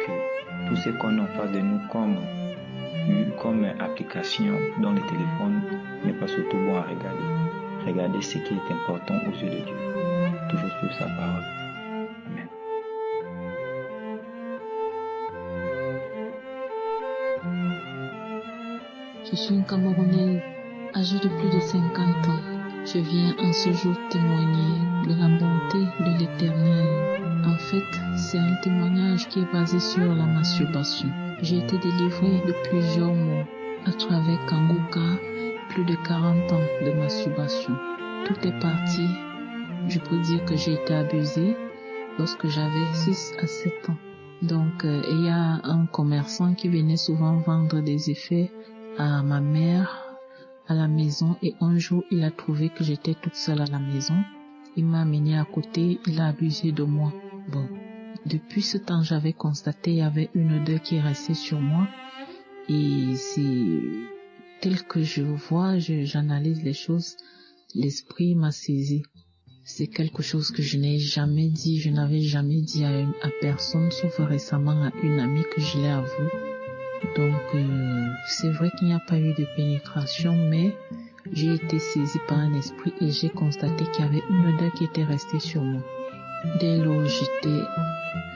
que tout ce qu'on a en face de nous comme application dans le téléphone n'est pas surtout bon à regarder. Regardez ce qui est important aux yeux de Dieu. Toujours sur sa parole. Amen. Je suis une Camerounaise âgée de plus de 50 ans. Je viens en ce jour témoigner de la bonté de l'Éternel. En fait, c'est un témoignage qui est basé sur la masturbation. J'ai été délivrée de plusieurs maux à travers Kangoka, plus de 40 ans de masturbation. Tout est parti. Je peux dire que j'ai été abusée lorsque j'avais 6 à 7 ans. Donc, il y a un commerçant qui venait souvent vendre des effets à ma mère à la maison et un jour il a trouvé que j'étais toute seule à la maison. Il m'a amenée à côté, il a abusé de moi. Bon, depuis ce temps j'avais constaté il y avait une odeur qui restait sur moi et c'est tel que je vois, j'analyse les choses, l'esprit m'a saisi. C'est quelque chose que je n'ai jamais dit, je n'avais jamais dit à personne sauf récemment à une amie que je l'ai avoué. Donc, c'est vrai qu'il n'y a pas eu de pénétration, mais j'ai été saisie par un esprit et j'ai constaté qu'il y avait une odeur qui était restée sur moi. Dès lors, j'étais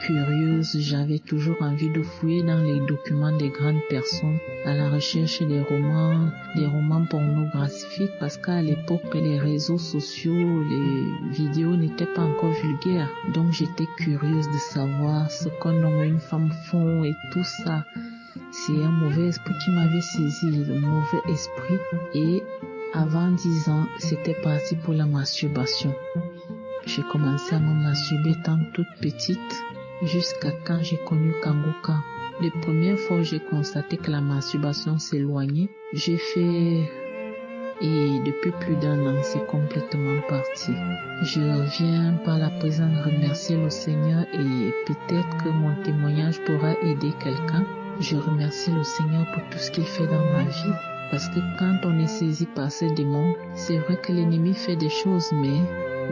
curieuse, j'avais toujours envie de fouiller dans les documents des grandes personnes à la recherche des romans pornographiques parce qu'à l'époque, les réseaux sociaux, les vidéos n'étaient pas encore vulgaires. Donc, j'étais curieuse de savoir ce qu'un homme et une femme font et tout ça. C'est un mauvais esprit qui m'avait saisi, le mauvais esprit. Et avant 10 ans, c'était parti pour la masturbation. J'ai commencé à me masturber étant toute petite, jusqu'à quand j'ai connu Kangoka. Les premières fois où j'ai constaté que la masturbation s'éloignait, j'ai fait... Et depuis plus d'1 an, c'est complètement parti. Je reviens par la présence remercier le Seigneur et peut-être que mon témoignage pourra aider quelqu'un. Je remercie le Seigneur pour tout ce qu'il fait dans ma vie. Parce que quand on est saisi par ces démons, c'est vrai que l'ennemi fait des choses, mais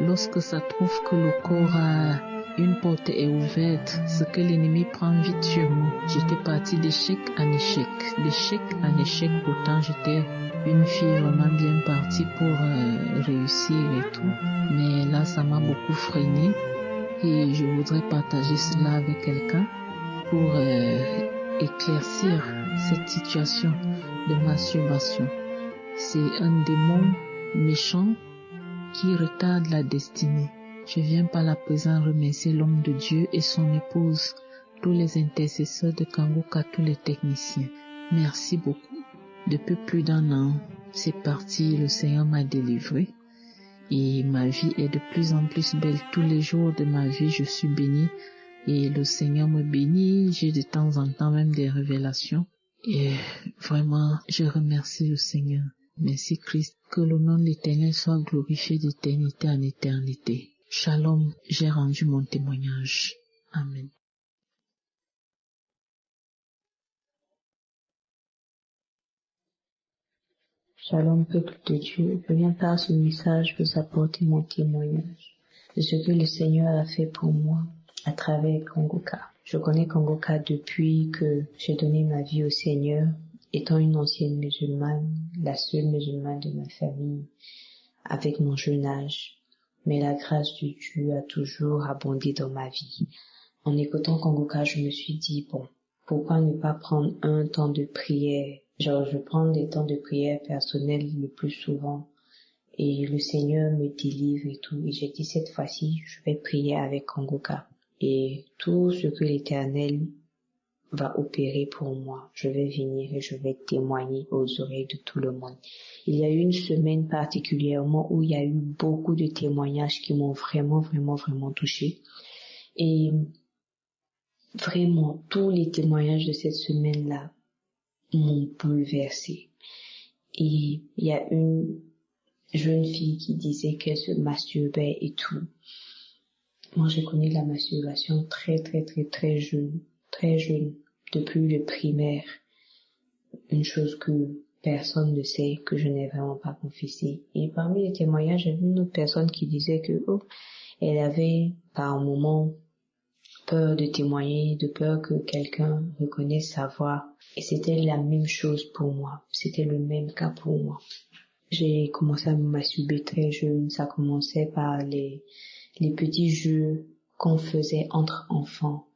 lorsque ça trouve que le corps a une porte est ouverte, ce que l'ennemi prend vite sur nous. J'étais partie d'échec en échec, pourtant j'étais une fille vraiment bien partie pour réussir et tout. Mais là, ça m'a beaucoup freinée et je voudrais partager cela avec quelqu'un pour éclaircir cette situation de masturbation. C'est un démon méchant qui retarde la destinée. Je viens par la présence remercier l'homme de Dieu et son épouse, tous les intercesseurs de Kangoka, tous les techniciens. Merci beaucoup. Depuis plus d'1 an, c'est parti, le Seigneur m'a délivré et ma vie est de plus en plus belle. Tous les jours de ma vie, je suis bénie et le Seigneur me bénit. J'ai de temps en temps même des révélations et vraiment, je remercie le Seigneur. Merci Christ, que le nom de l'Éternel soit glorifié d'éternité en éternité. Shalom, j'ai rendu mon témoignage. Amen. Shalom, peuple de Dieu. Je viens par ce message vous apporter mon témoignage de ce que le Seigneur a fait pour moi à travers Kanguka. Je connais Kanguka depuis que j'ai donné ma vie au Seigneur, étant une ancienne musulmane, la seule musulmane de ma famille, avec mon jeune âge. Mais la grâce de Dieu a toujours abondé dans ma vie. En écoutant Kanguka, je me suis dit, bon, pourquoi ne pas prendre un temps de prière? Genre, je prends des temps de prière personnels le plus souvent et le Seigneur me délivre et tout. Et j'ai dit, cette fois-ci, je vais prier avec Kanguka. Et tout ce que l'Éternel va opérer pour moi, je vais venir et je vais témoigner aux oreilles de tout le monde. Il y a eu une semaine particulièrement où il y a eu beaucoup de témoignages qui m'ont vraiment touché. Et vraiment, tous les témoignages de cette semaine-là m'ont bouleversée. Et il y a une jeune fille qui disait qu'elle se masturbait et tout. Moi, j'ai connu la masturbation très jeune, depuis le primaire. Une chose que personne ne sait, que je n'ai vraiment pas confessé. Et parmi les témoignages, j'ai vu une autre personne qui disait que, elle avait, par un moment, peur de témoigner, de peur que quelqu'un reconnaisse sa voix. Et c'était la même chose pour moi. C'était le même cas pour moi. J'ai commencé à me masturber très jeune. Ça commençait par les petits jeux qu'on faisait entre enfants.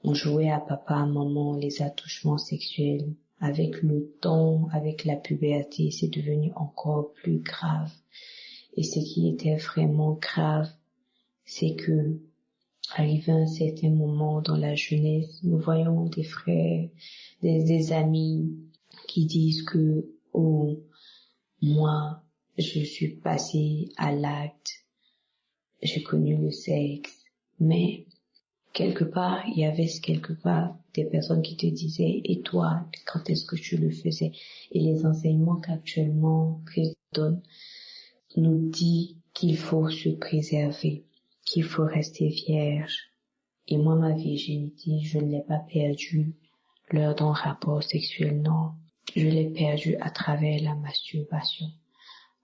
On jouait à papa, à maman, les attouchements sexuels. Avec le temps, avec la puberté, c'est devenu encore plus grave. Et ce qui était vraiment grave, c'est que, arrivé à un certain moment dans la jeunesse, nous voyons des frères, des amis qui disent que, moi, je suis passé à l'acte, j'ai connu le sexe, mais quelque part, il y avait des personnes qui te disaient, et toi, quand est-ce que tu le faisais? Et les enseignements qu'actuellement Christ donne nous dit qu'il faut se préserver, qu'il faut rester vierge. Et moi, ma virginité, je ne l'ai pas perdue lors d'un rapport sexuel, non. Je l'ai perdue à travers la masturbation.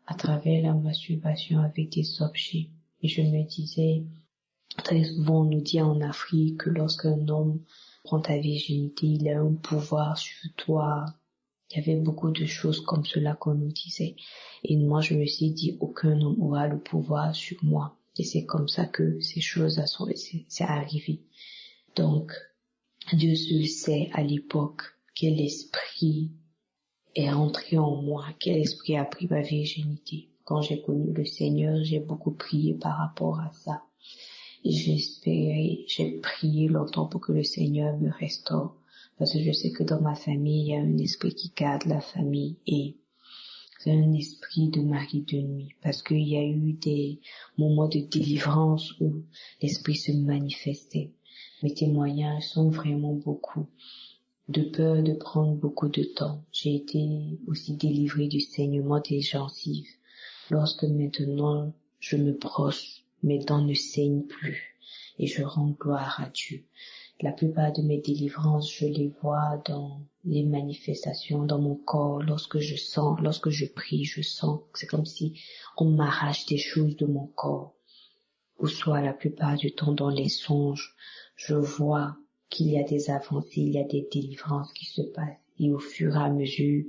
À travers la masturbation avec des objets. Et je me disais, très souvent, on nous dit en Afrique que lorsqu'un homme prend ta virginité, il a un pouvoir sur toi. Il y avait beaucoup de choses comme cela qu'on nous disait. Et moi, je me suis dit, aucun homme aura le pouvoir sur moi. Et c'est comme ça que ces choses c'est arrivé. Donc, Dieu seul sait à l'époque quel esprit est entré en moi, quel esprit a pris ma virginité. Quand j'ai connu le Seigneur, j'ai beaucoup prié par rapport à ça. Et j'ai prié longtemps pour que le Seigneur me restaure. Parce que je sais que dans ma famille, il y a un esprit qui garde la famille et c'est un esprit de mari de nuit. Parce qu'il y a eu des moments de délivrance où l'esprit se manifestait. Mes témoignages sont vraiment beaucoup. De peur de prendre beaucoup de temps. J'ai été aussi délivrée du saignement des gencives. Lorsque maintenant je me brosse, mes dents ne saignent plus et je rends gloire à Dieu. La plupart de mes délivrances, je les vois dans les manifestations, dans mon corps. Lorsque je prie, je sens. C'est comme si on m'arrache des choses de mon corps. Ou soit la plupart du temps dans les songes, je vois qu'il y a des avancées, il y a des délivrances qui se passent. Et au fur et à mesure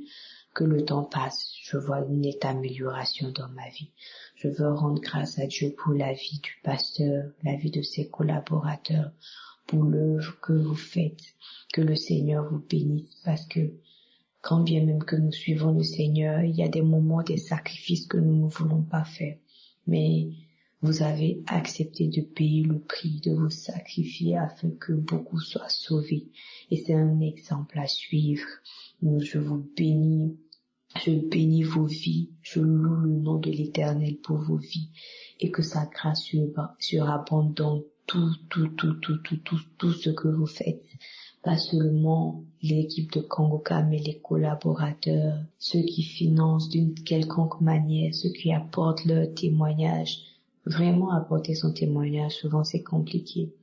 que le temps passe, je vois une nette amélioration dans ma vie. Je veux rendre grâce à Dieu pour la vie du pasteur, la vie de ses collaborateurs, pour l'œuvre que vous faites. Que le Seigneur vous bénisse parce que quand bien même que nous suivons le Seigneur, il y a des moments, des sacrifices que nous ne voulons pas faire. Mais vous avez accepté de payer le prix, de vous sacrifier afin que beaucoup soient sauvés. Et c'est un exemple à suivre. Je vous bénis. Je bénis vos vies. Je loue le nom de l'Éternel pour vos vies. Et que sa grâce surabonde dans tout ce que vous faites. Pas seulement l'équipe de Kanguka, mais les collaborateurs, ceux qui financent d'une quelconque manière, ceux qui apportent leur témoignage. Vraiment apporter son témoignage, souvent c'est compliqué.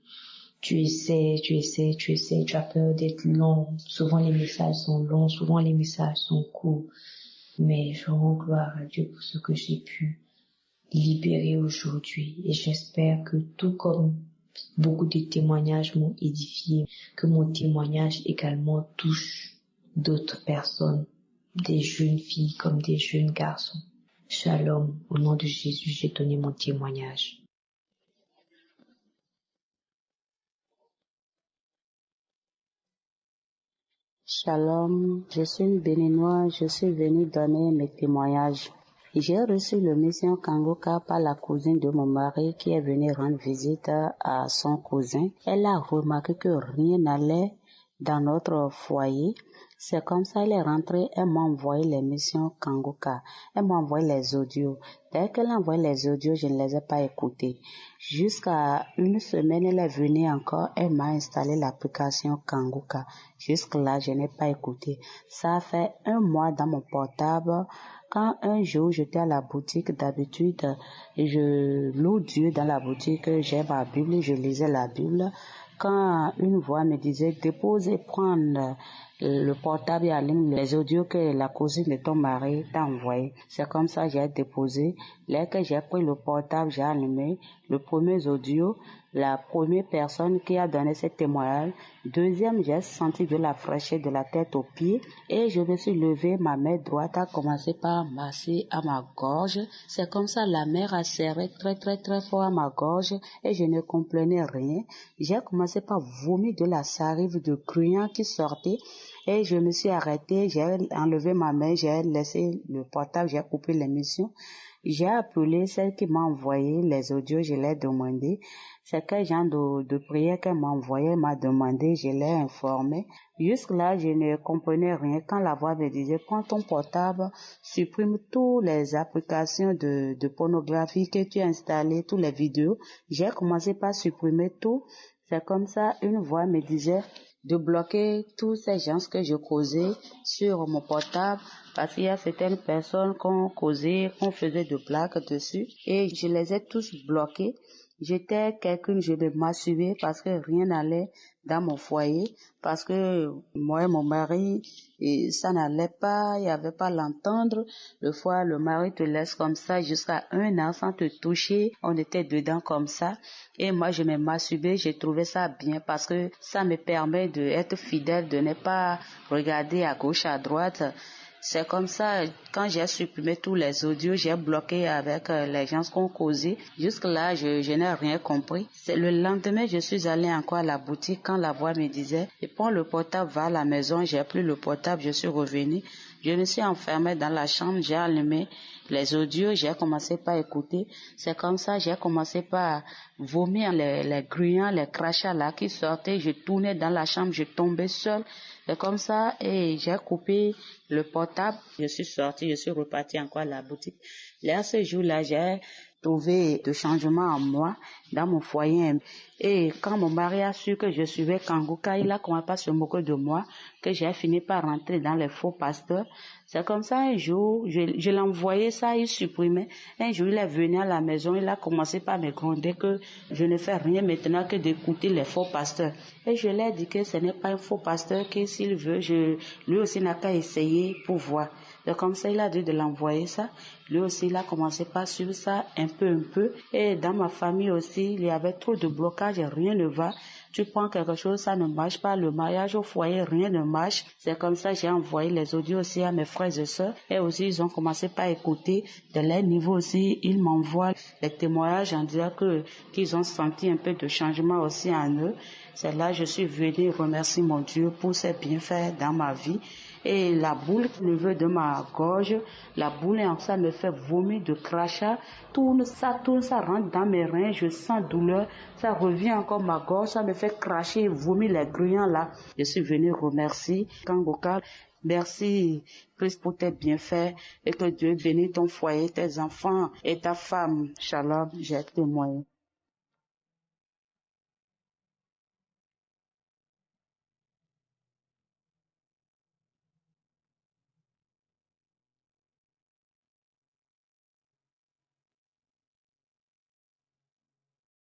Tu essaies, tu as peur d'être long. Souvent les messages sont longs, souvent les messages sont courts. Mais je rends gloire à Dieu pour ce que j'ai pu libérer aujourd'hui. Et j'espère que tout comme beaucoup de témoignages m'ont édifié, que mon témoignage également touche d'autres personnes, des jeunes filles comme des jeunes garçons. Shalom, au nom de Jésus, j'ai donné mon témoignage. Shalom, je suis une béninoise, je suis venue donner mes témoignages. J'ai reçu le mission Kanguka par la cousine de mon mari qui est venue rendre visite à son cousin. Elle a remarqué que rien n'allait dans notre foyer. C'est comme ça, elle est rentrée, elle m'a envoyé les missions Kanguka. Elle m'a envoyé les audios. Dès qu'elle a envoyé les audios, je ne les ai pas écoutés. Jusqu'à une semaine, elle est venue encore, elle m'a installé l'application Kanguka. Jusque-là, je n'ai pas écouté. Ça fait 1 mois dans mon portable. Quand un jour, j'étais à la boutique, d'habitude, je loue Dieu dans la boutique, j'ai ma Bible, je lisais la Bible. Quand une voix me disait, dépose et prendre le portable et allume les audios que la cousine de ton mari t'a envoyé. C'est comme ça que j'ai déposé. Dès que j'ai pris le portable, j'ai allumé le premier audio, la première personne qui a donné ce témoignage. Deuxième, j'ai senti de la fraîcheur de la tête aux pieds et je me suis levé, ma main droite a commencé par masser à ma gorge. C'est comme ça, la mer a serré très fort à ma gorge et je ne comprenais rien. J'ai commencé par vomir de la salive de gruyan qui sortait. Et je me suis arrêtée, j'ai enlevé ma main, j'ai laissé le portable, j'ai coupé l'émission. J'ai appelé celle qui m'a envoyé les audios, je l'ai demandé. C'est quel genre de prière qu'elle m'a envoyé, elle m'a demandé, je l'ai informé. Jusque-là, je ne comprenais rien. Quand la voix me disait, prends ton portable, supprime toutes les applications de pornographie que tu as installées, toutes les vidéos. J'ai commencé par supprimer tout. C'est comme ça, une voix me disait, de bloquer tous ces gens que je causais sur mon portable parce qu'il y a certaines personnes qu'on causait, qu'on faisait de blagues dessus et je les ai tous bloqués. J'étais quelqu'un, je me masturbais parce que rien n'allait dans mon foyer, parce que moi et mon mari, et ça n'allait pas, il n'y avait pas l'entendre. Le fois, le mari te laisse comme ça jusqu'à 1 an sans te toucher, on était dedans comme ça. Et moi, je me masturbais, j'ai trouvé ça bien parce que ça me permet d'être fidèle, de ne pas regarder à gauche, à droite. C'est comme ça, quand j'ai supprimé tous les audios, j'ai bloqué avec les gens qu'on causait. Jusque-là, je n'ai rien compris. C'est le lendemain, je suis allée encore à la boutique quand la voix me disait, prends le portable, va à la maison. J'ai pris le portable, je suis revenue. Je me suis enfermée dans la chambre, j'ai allumé les audios, j'ai commencé par écouter. C'est comme ça, j'ai commencé par vomir les gruyans, les crachats là qui sortaient. Je tournais dans la chambre, je tombais seule. C'est comme ça et j'ai coupé le portable. Je suis sortie, je suis repartie encore à la boutique. Là, ce jour-là, j'ai trouvé de changements en moi, dans mon foyer. Et quand mon mari a su que je suivais Kanguka, il a commencé à se moquer de moi, que j'ai fini par rentrer dans les faux pasteurs. C'est comme ça, un jour, je l'ai envoyé ça, il supprimait. Un jour, il est venu à la maison, il a commencé par me gronder que je ne fais rien maintenant que d'écouter les faux pasteurs. Et je lui ai dit que ce n'est pas un faux pasteur, que s'il veut, lui aussi n'a qu'à essayer pour voir. Donc comme ça, il a dit de l'envoyer ça. Lui aussi, il a commencé par suivre ça un peu. Et dans ma famille aussi, il y avait trop de blocages et rien ne va. Tu prends quelque chose, ça ne marche pas. Le mariage au foyer, rien ne marche. C'est comme ça, j'ai envoyé les audios aussi à mes frères et sœurs. Et aussi, ils ont commencé par écouter. De leur niveau aussi, ils m'envoient les témoignages en disant qu'ils ont senti un peu de changement aussi en eux. C'est là que je suis venue remercier mon Dieu pour ses bienfaits dans ma vie. Et la boule qui me veut de ma gorge, la boule, ça me fait vomir de crachat. Tourne, ça rentre dans mes reins, je sens douleur. Ça revient encore ma gorge, ça me fait cracher, vomir les gruyans là. Je suis venue remercier Kanguka. Merci Christ pour tes bienfaits et que Dieu bénisse ton foyer, tes enfants et ta femme. Shalom, j'ai témoigné.